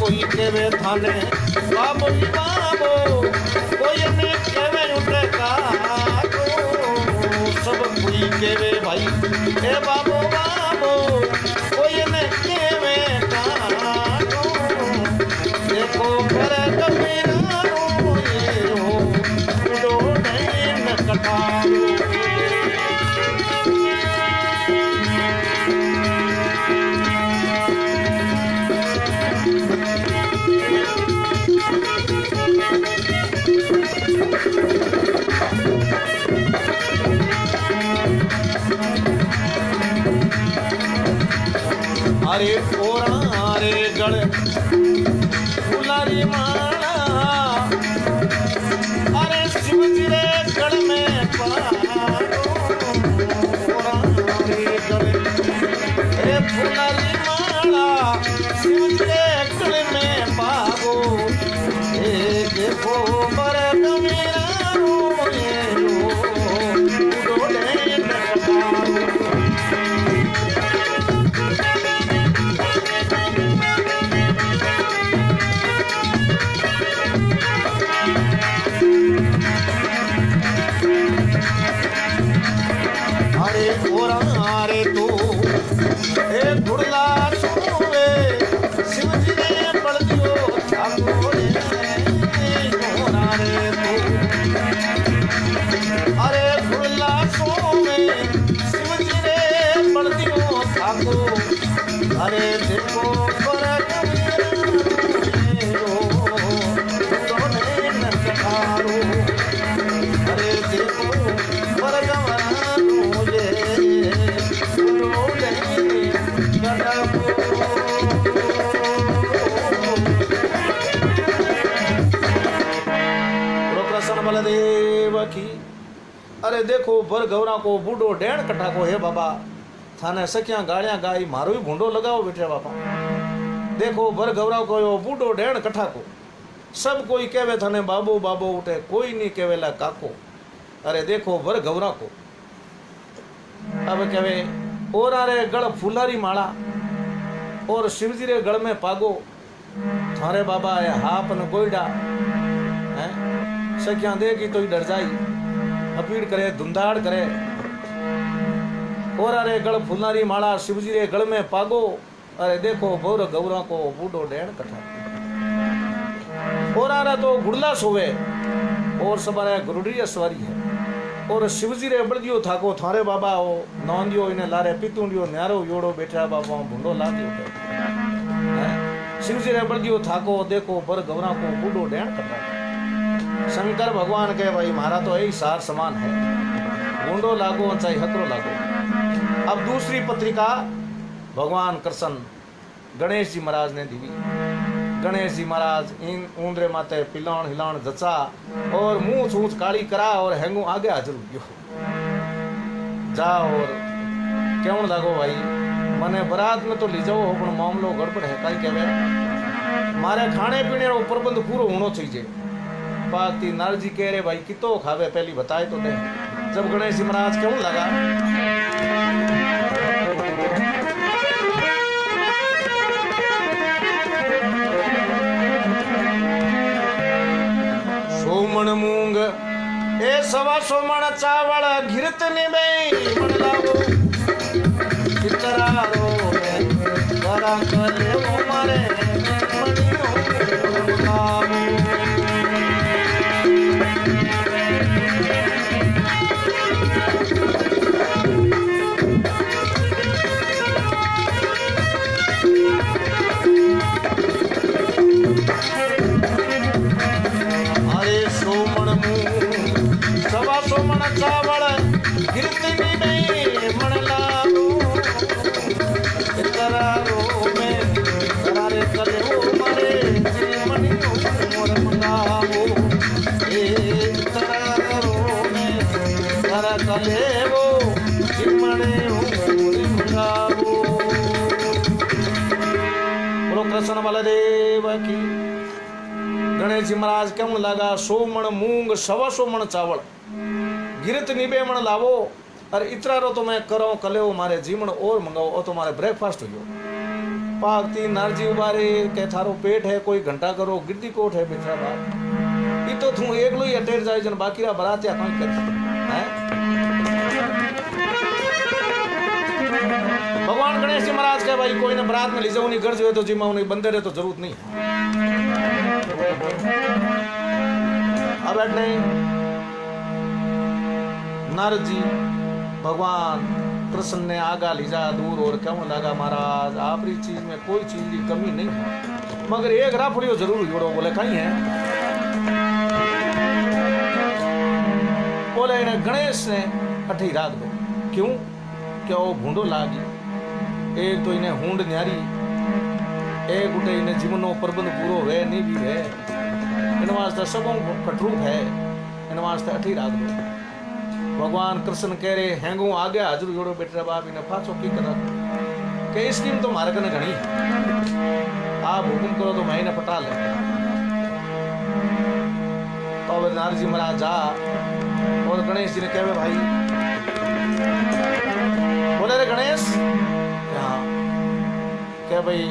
कोई केवे थाने बाबो जी बाबो, कोई ने केवे उठे काको, सब कोई केवे भाई ए बाबो बाबो, कोई ने केवे काको, देखो पर कबीरा रो दो नैन कटारो। अरे ओरा रे गल फुलारी माला, अरे शिवजी रे गल में पारो, ओरा रे गल ए फुलारी माला, शिवजी रे गल में पागो, ए देखो पर मेरा रो डोले नकारो। अरे तू ए घुड़ला सोवे, शिवजी ने पड़ दियो ठाको रे घोड़ा रे तू, अरे घुड़ला सोवे, शिवजी ने पड़ दियो ठाको, अरे देखो पर अरे देखो पर बलदेव की। अरे देखो भर गौरा को बूढ़ो डेण कट्ठा को, हे बाबा थाने सखिया गाड़िया गाई मारो ही भूंडो लगाओ बेटे बापा। देखो भर गौरा को यो बूढ़ो डेण कट्ठा को, सब कोई कहवे थाने बाबू बाबू उठे, कोई नहीं कहवेला काको। अरे देखो भर गौरा को अब कहवे ओरा रे गल फुलारी माला, और शिवजी रे गल में पागो, थारे बाबा है हाप न गोईडा है, सखिया देगी तो ही डर जाई, अपीड़ करे धुंधाड़ करे। ओरा रे गल फुलारी माला, शिवजी रे गल में पागो, अरे देखो भर गौरा को बूढ़ो डेण कट्ठा। ओरा रे तो गुड़ला सोवे, और सबरे गुरुड़ी सवारी है, और शिवजी रे बड़दियो थाको, थारे बाबा हो नौंदियो इने लारे पितुंडियो न्यारो योड़ो बैठा बाबा भूंडो ला दियो है। शिवजी रे बड़दियो थाको, देखो बर गौरा को बूढ़ो डेण कट्ठा। शंकर भगवान के भाई मारा तो यही सार समान है, भूंडो लागो चाहे हकरो लागो। अब दूसरी पत्रिका भगवान कृष्ण गणेश जी महाराज ने दी। गणेश जी महाराज इन ऊंदरे माते पिलाण हिलाण जचा, और मुंह सूच काली करा, और हैंगू आगे हाजिर गयो जा, और क्यों लागो भाई मने बरात में तो ली जाओ, पण मामलो गड़बड़ है। कई कहवे मारे खाने पीने रो प्रबंध पूरो होना चाहिए। पाती नारद जी कह रहे भाई कितो खावे पहली बताए तो दे। जब गणेश जी महाराज क्यों लगा सोमण मूंग ए सवा सोमण चावल घिरत निबे मन लावो चितरा रो बरा कले ओ मारे मणियो लावो। चावल गिरती नहीं मन लाओ करारो में करारे करे वो मारे मनी मोर मंगाओ ए करारो में करा कले वो जिमणे मोर मंगाओ। बोलो कृष्ण बलदेव की। गणेश जी महाराज केम लगा 100 मण मूंग 125 मण चावल गिरत निबे मण लावो और इतरा रो तो मैं करो कलो मारे जीमण और मंगाओ ओ तो मारे ब्रेकफास्ट हो गयो। पागती नारजी उबारे के थारो पेट है कोई घंटा करो गिरदी कोट है बेचारा बाप ई तो तू एकलो ही अटेर जाए जन बाकीरा बरातिया कहीं कर हैं। भगवान गणेश जी महाराज कहे भाई कोई ने बरात में ले जाओ नहीं गर्ज हुए तो जिम्मा उन्हें बंदे रहे तो जरूरत नहीं अब बैठने नारद जी भगवान कृष्ण ने आगा लीजा दूर और क्यों लगा महाराज आपरी चीज में कोई चीज की कमी नहीं है मगर एक राफड़ियो जरूर जोड़ो बोले कहीं है बोले इन्हें गणेश ने अठी राख दो क्यों क्या वो भूडो लागी एक तो इन्हें हुंड न्यारी एक उठे इन्हें जीवनो प्रबंध पूरो है नहीं भी है इन वास्ते सबों कटरूप है इन वास्ते अठी राख दो। भगवान कृष्ण कह रहे हैंगू आ गया हजूर जोड़ो बेटा बाप इन्हें फाचो की कर के स्कीम तो मारे कने घनी आप हुक्म करो तो मैं इन्हें पटा ले तो नारद जी महाराज जा और गणेश जी ने कहे भाई बोले रे गणेश क्या भाई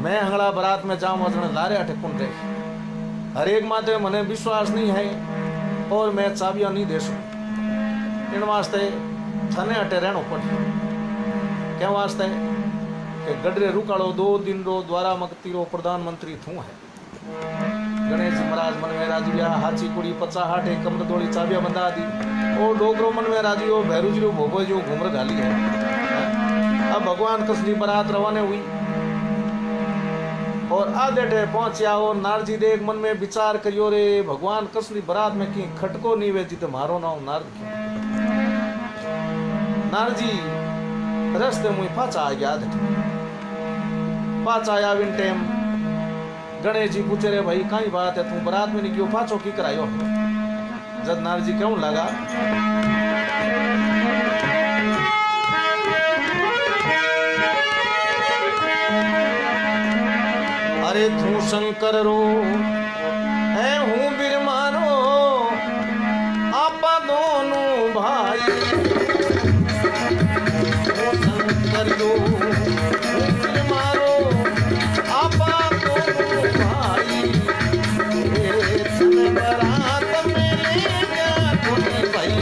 मैं हंगड़ा बारात में जाऊं और लारे अटे कुंड रहे हर एक माते मने विश्वास नहीं है और मैं चाबियां नहीं दे सकूं इन वास्ते थाने अटे रहनो पड़े क्या वास्ते कि गडरे रुकाड़ो 2 दिन रो द्वारा मकती रो प्रधानमंत्री थू है। गणेश जी महाराज मन में राजी लिया हाची कुड़ी 50 हाटे कमर दौड़ी चाबियां बंधा दी और डोगरो मन में राजी हो भैरू जी भोगो जो घूमर गाली है। अब भगवान कृष्ण की बारात रवाने हुई और आधे टे पहुंचा और नारजी देख मन में विचार करियो रे भगवान कृष्ण की बारात में की खटको नहीं वेती तो मारो नाम नारद नारजी रस्ते मुझे पाचा आ गया पाचा आया विन टाइम गणेश जी पूछे रे भाई कई बात है तू बारात में नहीं क्यों पाचो की करायो जब नारजी क्यों लगा अरे तू शंकर रो है हूँ बिरमानो आपा दोनों भाई शंकर रो बिरमारो आपा दोनों भाई बरात में ले गया कोई भाई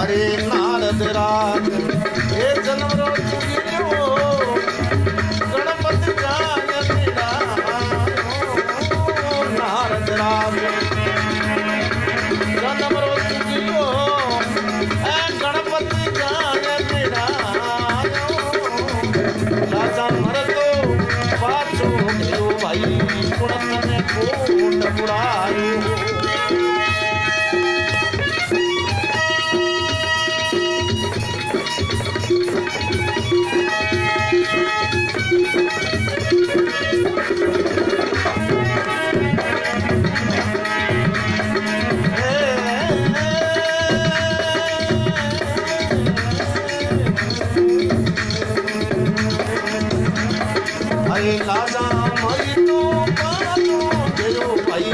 अरे नारद राज हे जन्म रो चुगियो गणपति जाय तेरा नारद राज जन्म रो चुगियो ए गणपति जाय तेरा राजा मर तो पाछो गयो भाई कुड़त ने कोट बुरायो लाजा मरी तो पालो गयो भाई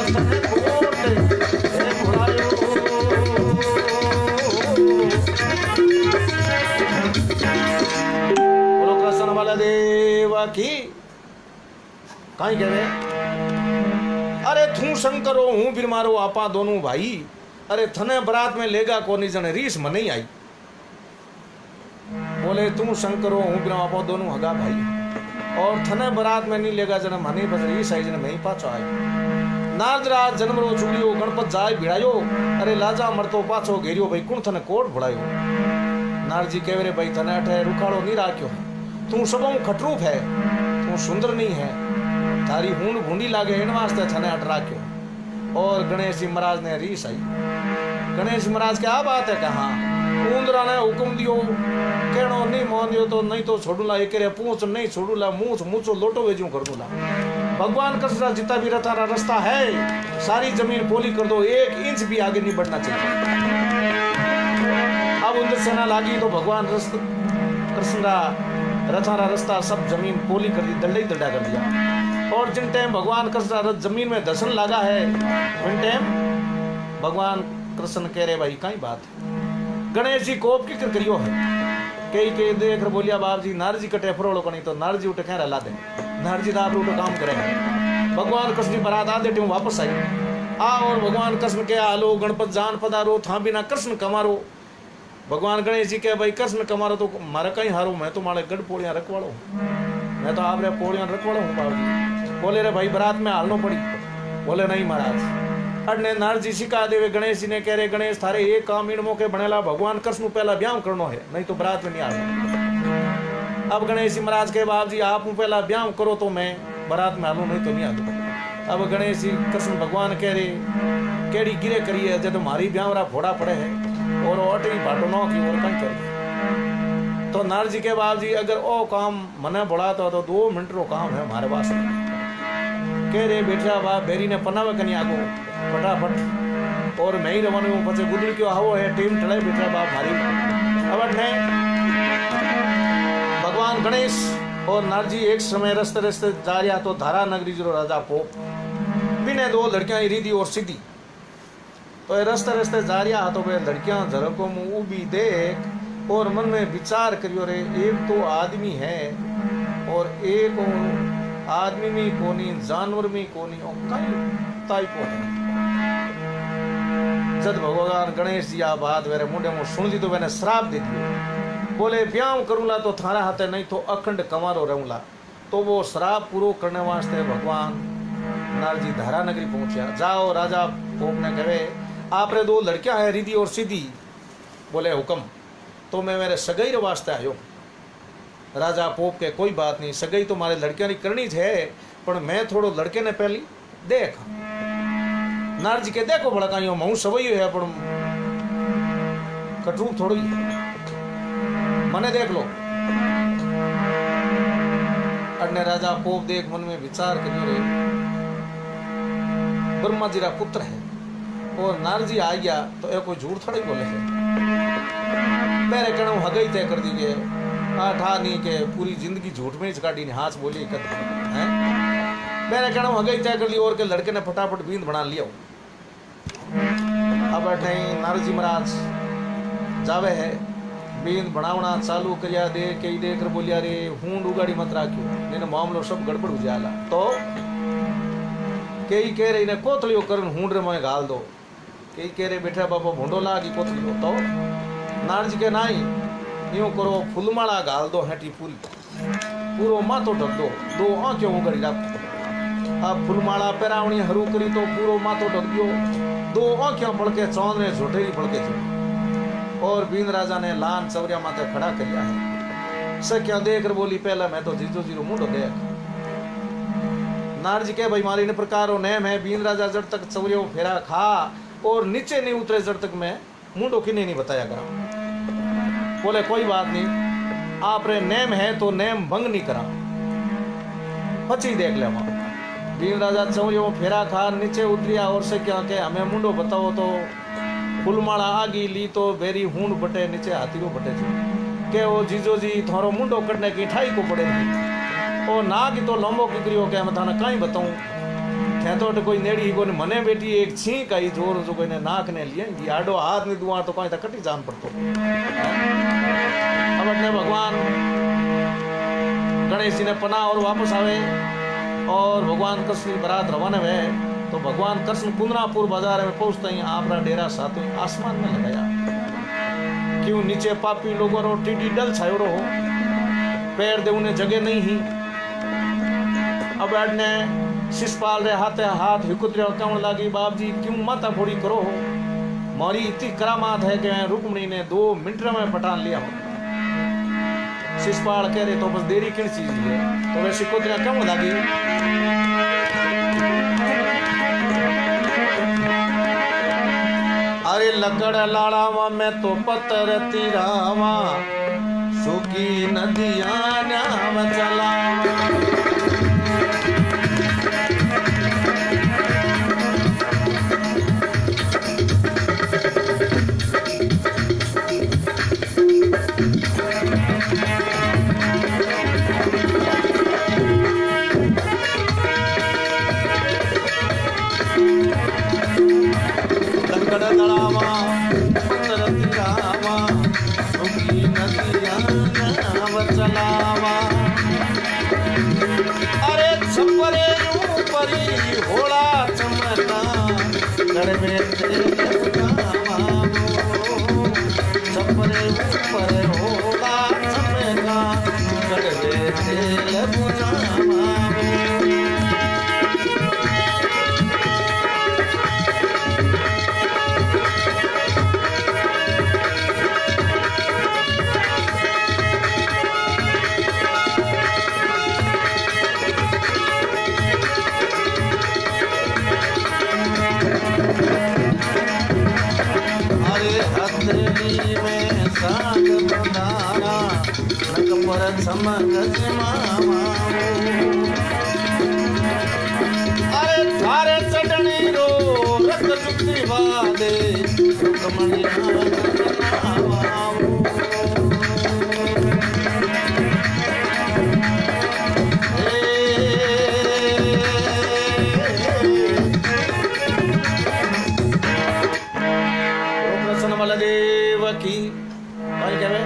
उनने कोट ए बुरायो बोलो कृष्ण वाला देवा की कहीं कह रहे अरे तू शंकरो हूँ फिर मारो आपा दोनों भाई अरे थने बरात में लेगा कोनी जने रीस में नहीं आई बोले तू शंकरो हूँ फिर आपा दोनों हगा भाई और थने बरात में नहीं लेगा जन मनी बजरी साइज ने नहीं पाछो आयो नारद राज जन्म रो चुड़ियो गणपत जाय भिड़ायो अरे लाजा मरतो पाछो घेरियो भाई कुण थने कोट भड़ायो नारद जी कहे रे भाई थने अठे रुखाड़ो नहीं राख्यो तू सबों खटरूप है तू सुंदर नहीं है थारी हूण भूंडी लागे इन वास्ते थने अट राख्यो और गणेश जी महाराज ने रीस आई। गणेश महाराज क्या बात है कहा ऊंदरा ने हुक्म दियो कहनो नहीं मान दियो तो नहीं तो छोड़ूला एक पूछ नहीं छोड़ूला मूछ मूछो लोटो वेजू कर दूला। भगवान कृष्ण जितना भी रथा रास्ता है सारी जमीन पोली कर दो, 1 इंच भी आगे नहीं बढ़ना चाहिए। अब उधर सेना लागी तो भगवान कृष्ण का रथा रास्ता सब जमीन पोली कर दी, दल्ला ही दल्ला कर दिया। और जिन टाइम भगवान कृष्ण जमीन में धसन लगा है उन टाइम भगवान कृष्ण कह रहे भाई कई बात गणेश जी कोप की करियो है कई के देख बोलिया बाप जी नारजी कटे फरोड़ो कहीं तो नारजी उठ कह रहा दे नारजी तो आप उठ काम करे। भगवान कृष्ण की बारात आधे टाइम वापस आई आ और भगवान कृष्ण के आलो गणपत जान पधारो था बिना कृष्ण कमारो। भगवान गणेश जी के भाई कृष्ण कमारो तो मारा कहीं हारो मैं तो मारे गढ़ पोड़ियां रखवाड़ो मैं तो आप रे पोड़ियां रखवाड़ो हूँ बाबू जी। बोले रे भाई बारात में हालनो पड़ी। बोले नहीं महाराज अड़ने नारजी सिखा देवे गणेश जी ने कह रहे गणेश थारे एक काम इन मौके बनेला भगवान कृष्ण पहला ब्याह करनो है नहीं तो बारात में नहीं आना। अब गणेश जी महाराज के बाप जी आप पहला ब्याह करो तो मैं बारात में आलू नहीं तो नहीं आता। अब गणेश जी कृष्ण भगवान कह रहे केड़ी गिरे करिए जब हमारी ब्याह फोड़ा पड़े है और अटरी भाटो न की और कहीं करिए। तो नारद जी के बाप जी अगर ओ काम मने बुलाता तो 2 मिनट रो काम है हमारे पास। कह रहे बेटा बाप बेरी ने पनावे कनी आगो फटाफट और मैं ही रवानू पचे गुदड़ क्यों आवो है टीम टले बेटा बाप मारी। अब ने भगवान गणेश और नारद जी एक समय रस्ते रस्ते जा रहा तो धारा नगरी जो राजा पोप बिने 2 लड़कियां रिधी और सीधी तो रस्ते रस्ते जा रहा तो वे लड़कियां झरको मुंह उबी देख और मन में विचार करियो रे एक तो आदमी है और एक आदमी में कोनी जानवर में कोनी और कई टाइपो है। जब भगवान गणेश जी आ बात मेरे मुंडे में सुन दी तो मैंने श्राप दे दियो। बोले ब्याह करूंगा तो थारा हाथे नहीं तो अखंड कमारो रहूंगा। तो वो श्राप पूरो करने वास्ते भगवान नारद जी धारा नगरी पहुंचा। जाओ राजा पोप ने कहे आप रे 2 लड़कियां हैं रिधी और सीधी। बोले हुक्म तो मैं मेरे सगाई वास्ते आयो। राजा पोप के कोई बात नहीं सगाई तो मारे लड़कियां की करनी है पर मैं थोड़ो लड़के ने पहली देख। नारद जी के देखो भड़काइयो मऊ सवई है पर कटरू थोड़ी मने देख लो। अन्य राजा पोप देख मन में विचार करियो रे ब्रह्मा जी रा पुत्र है और नारद जी आ गया तो ये कोई झूठ थोड़ी बोले है। मेरे कहना हगई तय कर दी गए ठा नहीं के पूरी जिंदगी झूठ में ही काटी नहीं हाथ बोली है। मेरे कहना हगई तय कर ली और के लड़के ने फटाफट बींद बना लिया। अब नहीं नारद जी महाराज जावे है बींद बनावना चालू करिया दे कई देकर बोलिया रे हूं उगाड़ी मत राख्यो नहीं मामलो सब गड़बड़ हो जाएगा। तो कई कह रहे कोथलियो कर हूंड में गाल दो कई कह रहे बेटा बाबा भूडो लागी कोथलियो। तो नारद जी के नाई यूं करो फुलमाला गाल दो हेटी पूरी पूरो माथो ढक दो 2 आंखें उगड़ी रख। अब फुलमाला पेरावणी हरू करी तो पूरो माथो ढक दियो 2 आंखें पड़के चांद ने झोटेरी पड़के थी और बीन राजा ने लान चवरिया माथे खड़ा किया है। सख्या देखकर बोली पहला मैं तो जीजो जीरो मुंडो देख। नारद जी के भाई मारी ने प्रकारो नेम है बीन राजा जड़ तक चवरियो फेरा खा और नीचे नहीं उतरे जड़ तक मैं मुंडो किने नहीं बताया करा। बोले कोई बात नहीं आप रे नेम है तो नेम भंग नहीं करा पची देख ले। बीन राजा चवरियो फेरा खा नीचे उतरिया और से क्या के हमें मुंडो बताओ तो फुलमाला आगी ली तो बेरी हूंड बटे नीचे हाथी को बटे थी के वो जीजो जी थोरो मुंडो कटने की ठाई को पड़े नहीं और ना की तो लंबो की करियो के मैं थाने कहीं बताऊं थे तो कोई नेड़ी को मने बेटी एक छींक आई जोर जो कोई ने नाक ने लिए आडो हाथ में दुआ तो कहीं तक कटी जान पड़तो। अब अपने भगवान गणेश जी ने पना और वापस आवे और भगवान कृष्ण की बारात रवाना हुए तो भगवान कृष्ण कुंदरापुर बाजार में पहुंचते ही आपका डेरा सातों आसमान में लगाया। क्यों नीचे पापी लोगों रो टीडी डल छायो हो पैर दे उन्हें जगह नहीं ही। अब ने शिषपाल रे हाथे हाथ हिकुतरे कहने लगी बाप जी क्यों माता फोड़ी करो हो मारी इतनी करामात है कि रुक्मणी ने 2 मिनट में पटान लिया हो। शिषपाल कह रहे तो बस देरी किन चीज है तो वे शिकुतरे कहने लगी अरे लकड़ लाड़ावा मैं तो पत्थर तिरावा सूखी नदियां न्याव चलावा चलावा अरे छपरे ऊपरी होड़ा चमका गड़बे छपरे ऊपर होड़ा चमका गड़बे तेल बुझावा में साग बंधारा नक पर चमक मामा अरे थारे चटनी रो रत चुक्ति वादे की भाई कहवे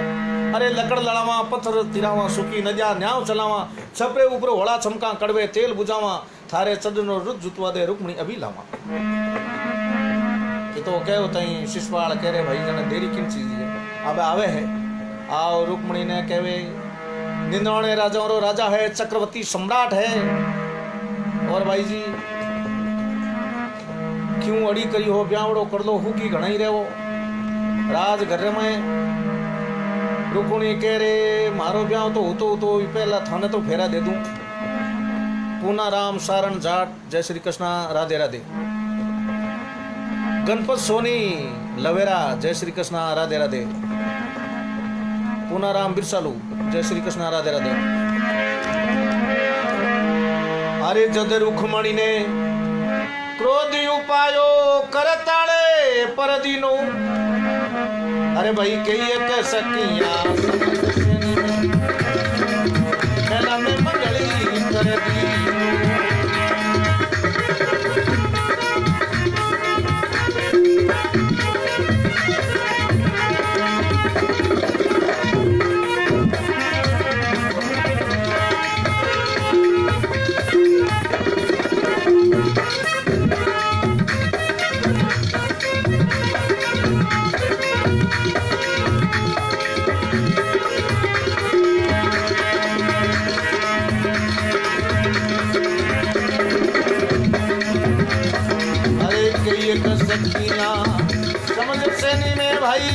अरे लकड़ लड़ावा पत्थर तिरावा सुखी नदिया न्याव चलावा छपरे ऊपर होड़ा चमका कड़वे तेल बुझावा थारे चदनो रुद जुतवा दे रुक्मणी अभी लावा कि तो कहो तई शिशपाल कह रहे भाई जने देरी किन चीज है अब आवे है आओ रुक्मणी ने कहवे निंदवाने राजाओं रो राजा है चक्रवर्ती सम्राट है और भाई जी क्यों अड़ी करी हो ब्यावड़ो कर लो हुकी घणाई रेवो राजघर में रुक्मणी कह रे मारो ब्याह तो होतो तो पहला थाने तो फेरा दे दूं पूना राम सारण जाट जय श्री कृष्णा राधे राधे गणपत सोनी लवेरा जय श्री कृष्णा राधे राधे पूना राम बिरसालू जय श्री कृष्णा राधे राधे अरे जद रुक्मणी ने क्रोधी उपायो करताड़े पर दीनो अरे भाई कही कह सकिया में मंगली कर दी समझ सैनी में भाई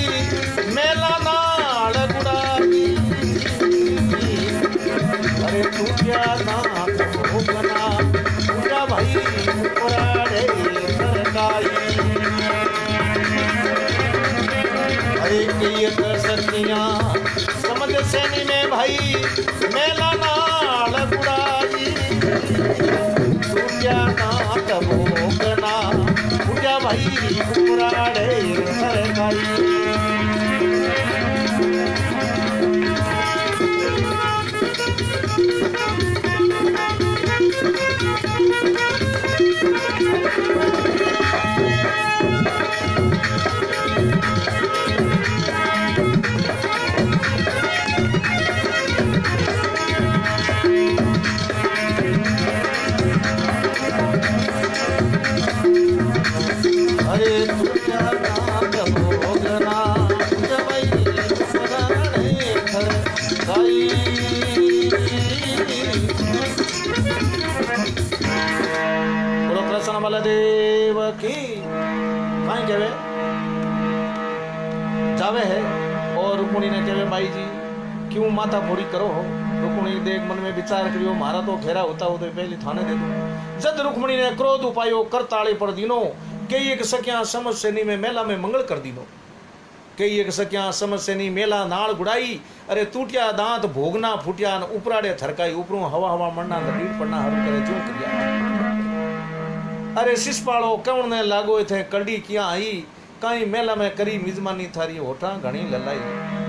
मेला नाल गुड़ाई अरे तू क्या नाथ हो बना पूरा भाई पुराड़े सरकाई अरे कई कर सकिया समझ सैनी में भाई मेला नाल गुड़ाई तू क्या नाथ हो बना पूजा भाई पुराड़े सरकाई बलदेव की कहीं कहवे जावे है और रुक्मणी ने कहवे भाई जी क्यों माथा फोड़ी करो हो। रुक्मणी देख मन में विचार करियो मारा तो घेरा होता हो तो पहले थाने दे दूं। जद रुक्मणी ने क्रोध उपायो करताड़े पर दीनो कई एक सकिया समझ से नहीं में मेला में मंगल कर दीनो, कई एक सकिया समझ से नहीं मेला नाल गुड़ाई, अरे टूटिया दांत भोगना फूटिया उपराड़े थरकाई, ऊपरों हवा हवा मरना लडीट पड़ना हर करे जो किया। अरे शिषपालो कौन ने लागो थे कड़ी किया आई, कहीं मेला में करी मिजमानी थारी होठा घणी ललाई,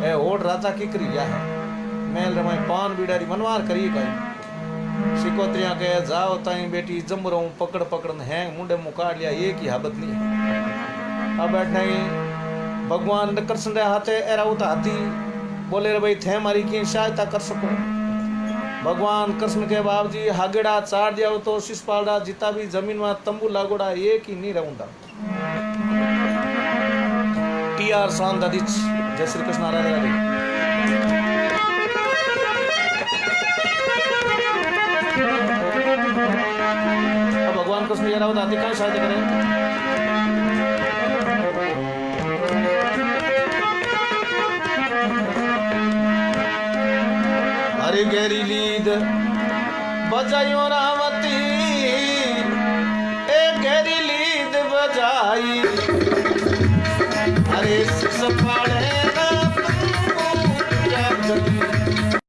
ए होठ राजा की करी या है मेल रमाई पान बिडारी मनवार करी कहीं। सिकोत्रिया के जाओ ताई बेटी जमरो पकड़ पकड़ है मुंडे मुकाड़ लिया, एक ही हाबत नहीं है। अब नहीं भगवान कृष्ण रे हाथे एरा उता हाथी बोले रे भाई थे मारी की सहायता कर सको। भगवान कृष्ण के बाप जी हागेड़ा चाड़ दिया तो शिषपाल जिता भी जमीन में तंबू लागोड़ा एक ही नहीं रहूंगा। टीआर शांत आदिच जय श्री कृष्ण राधे राधे। अब भगवान कृष्ण ये रावत आदि का सहायता करें। अरे गहरी लीद बजाइयो रावती, ए गहरी लीद बजाई, अरे सपाड़े ना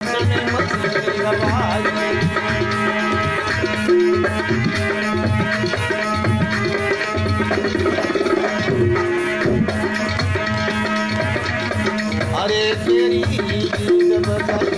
सने मछली हवाई। अरे तेरी लीद बजाई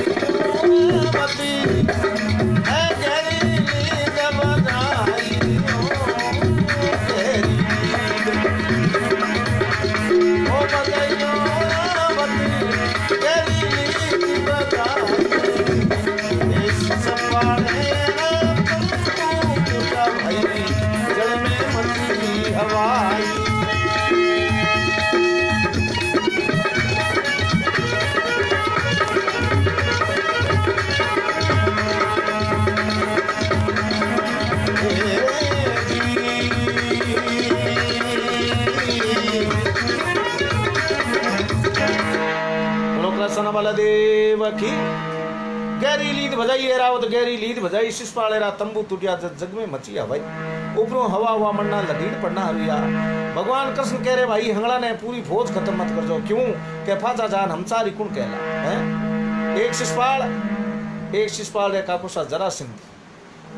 देव की। गहरी लीद बजाई रावत गहरी लीद बजाई, शिषपाल रा तंबू टूटिया जग में मचिया भाई, ऊपरों हवा हवा मरना लडीड़ पड़ना हरिया। भगवान कृष्ण कह रहे भाई हंगला ने पूरी फौज खत्म मत कर जाओ, क्यों के फाजा जान हमसारी कुण कहला है। एक शिषपाल रे काकुसा जरासिंध,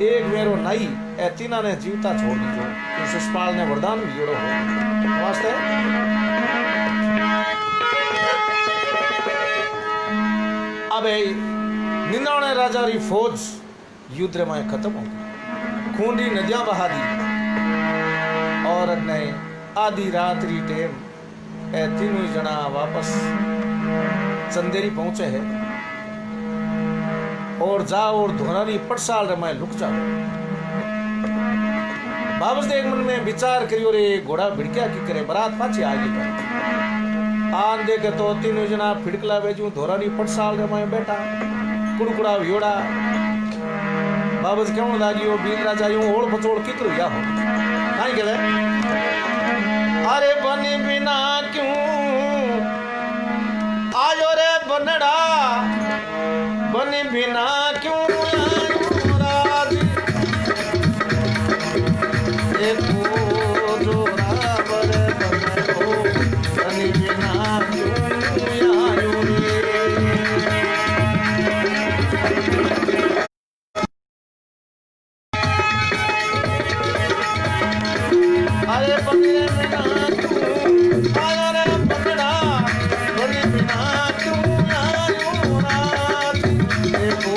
एक मेरो नाई, ए तीना ने जीवता छोड़ दीजो। तो शिषपाल ने वरदान भी जोड़ो हो वास्ते। अबे 99 राजा री फौज युद्ध में खत्म हो गई, खूंडी नदियां बहा दी, और ने आधी रात री टेम ए तीनों जना वापस चंदेरी पहुंचे है, और जाओ और धोनारी पटसाल रमाए लुक जाओ। वापस देख मन में विचार करियो रे घोड़ा भिड़किया की करे, बरात पाछे आगे पर आन देखे तो तीनों जना फिड़कला बेजू धोरानी पटसाल रे मैं बैठा कुड़कुड़ा वियोड़ा। बाबस क्यों लागियो बीर राजा यूं ओड़ बचोड़ कितरो या हो काई कहले। अरे बनी बिना क्यों आयो रे बनड़ा, बनी बिना क्यों आयो राज, देखो जो रावर बनो बनी बिना क्यों आयो रे। अरे बनी बिना क्यों आयो रे बनड़ा, बनी बिना क्यों आयो राज, देखो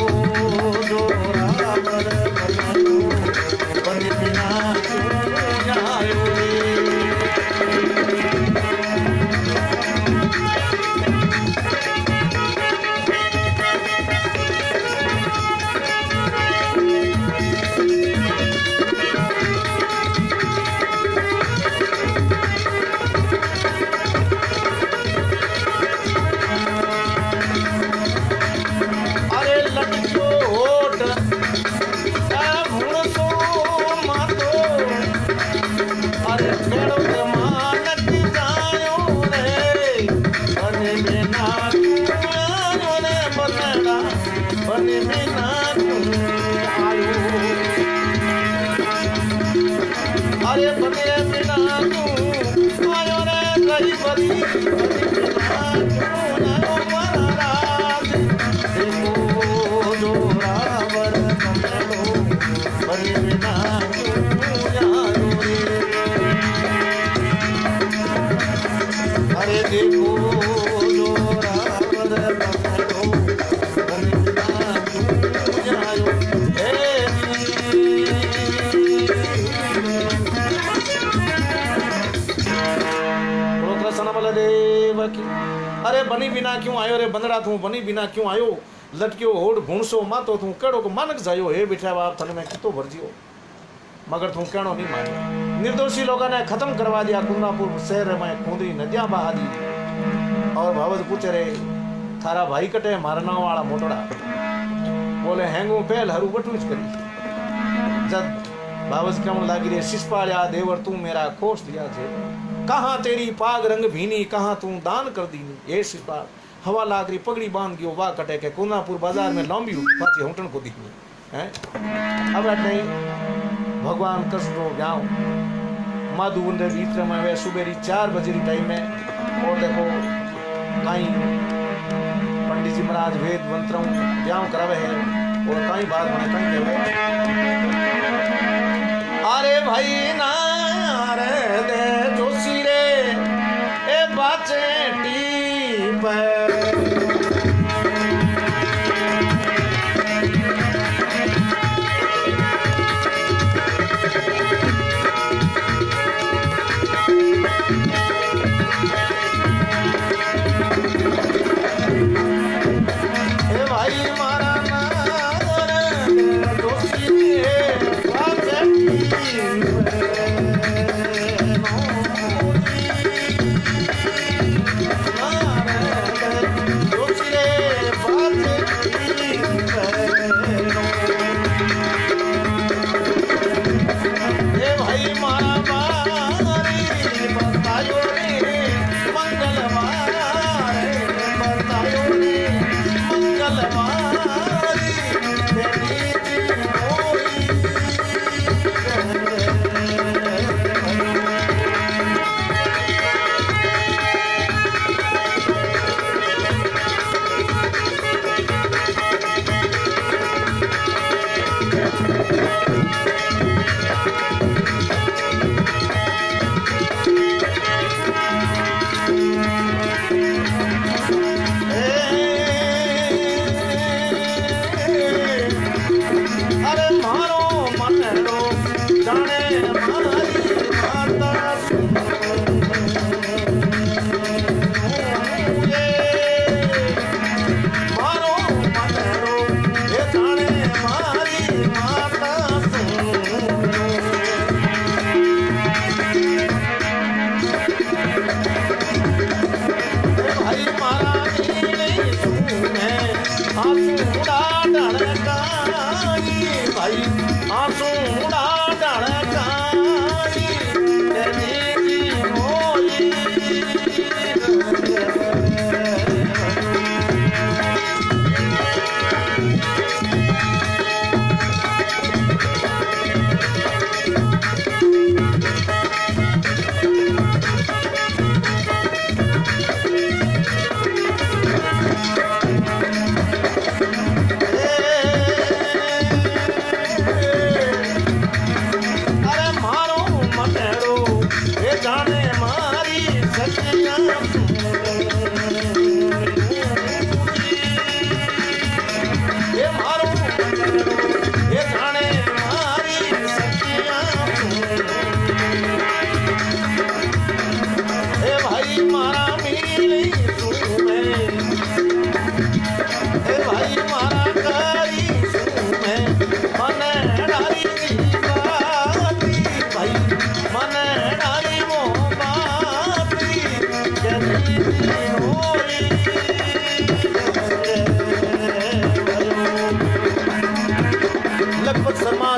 बनायो मारा राज देखो जोरावर कमलो बने बिना आयो रे अरे देखो जोरावर कमलो बने बिना आयो देव की अरे बनी बिना क्यों आयो रे बंदड़ा तू बनी बिना क्यों आयो लटकियो होड़ भूणसो मातो तू केड़ो को मानक जायो हे बिठा बाप थने में कितो भरजियो मगर तू कहणो नहीं माने निर्दोषी लोगों ने खत्म करवा दिया कुंदापुर शहर में खूंदी नदियां बहा दी और भावज पूछे रे थारा भाई कटे मारना वाला मोटड़ा बोले हैंगू पहल हरू बटूच करी जब भावज कहने लागी रे शिषपाल या देवर तू मेरा खोस दिया जे कहाँ तेरी पाग रंग भीनी कहाँ तू दान कर दीनी ये शिषपाल हवा लागरी पगड़ी बांध गयो वाह कटे के कोनापुर बाजार में लंबी पाछे होटन को दीनी हैं अब नहीं भगवान कृष्ण गाँव माधुवन रे भीतर में वे सुबेरी 4 बजे टाइम में और देखो कहीं पंडित जी महाराज वेद मंत्रों ब्याह करावे है और कहीं बात बने कहीं कहवे अरे भाई ना रे दे जोशी रे ए बाचे टी पे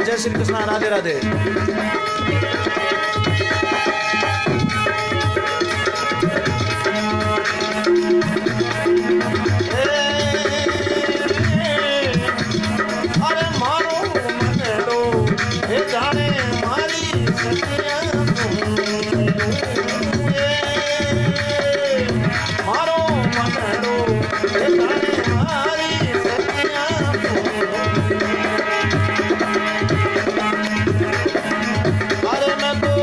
जय श्री कृष्ण राधे राधे। अरे मारो मनेरो हे जाने मारी सतिया मारो मानड़ो हे गाने मारी सखिया अरे मैं तो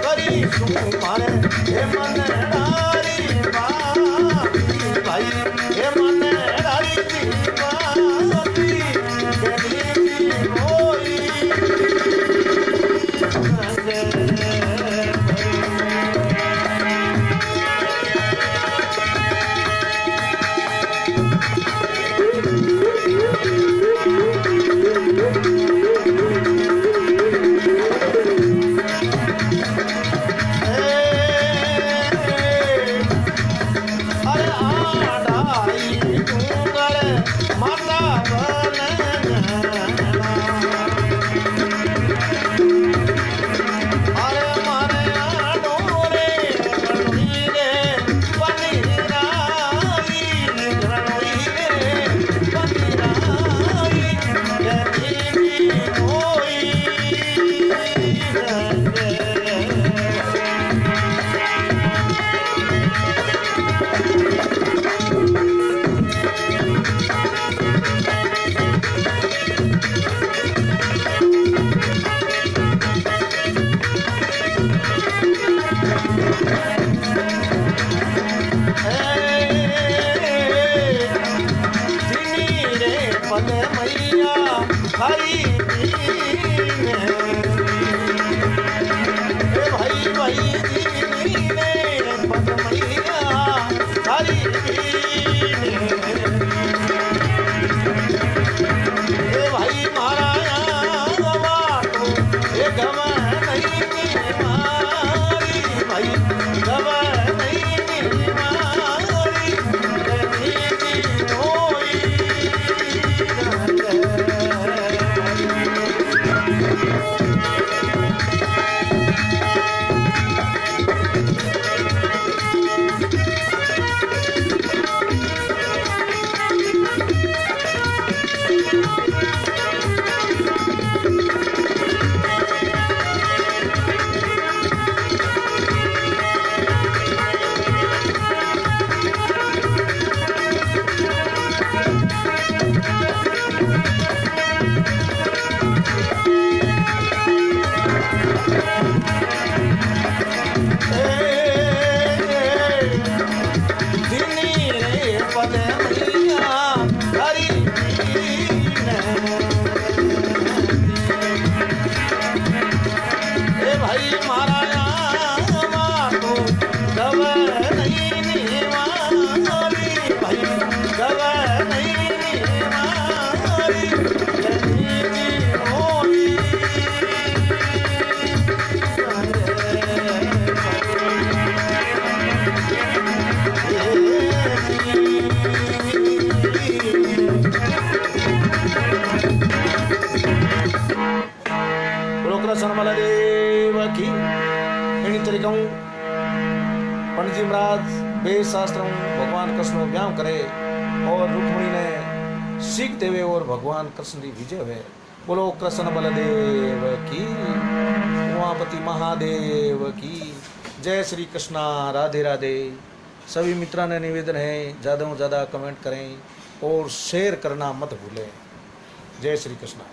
करी सू मारे हे मनडारी बाती भाई हे मनडारी बाती गली होई पद मैया हरी भाई भाई ने पद मैया हरी भाई मारा बाटो ये गम नहीं मारी भाई गम नहीं मारी होई पद मैया हरी भाई मारा तो गव नहीं मारी भाई गव नहीं मारी होई कृष्ण बलदेव की इन तरीका पंडित जी महाराज वेद शास्त्र भगवान कृष्ण व्यायाम करे और रुक्मिणी ने सीखते हुए और भगवान कृष्ण की विजय हुए। बोलो कृष्ण बलदेव की, उमापति महादेव की जय। श्री कृष्णा, राधे राधे। सभी मित्रों ने निवेदन है ज़्यादा से ज़्यादा कमेंट करें और शेयर करना मत भूलें। जय श्री कृष्णा।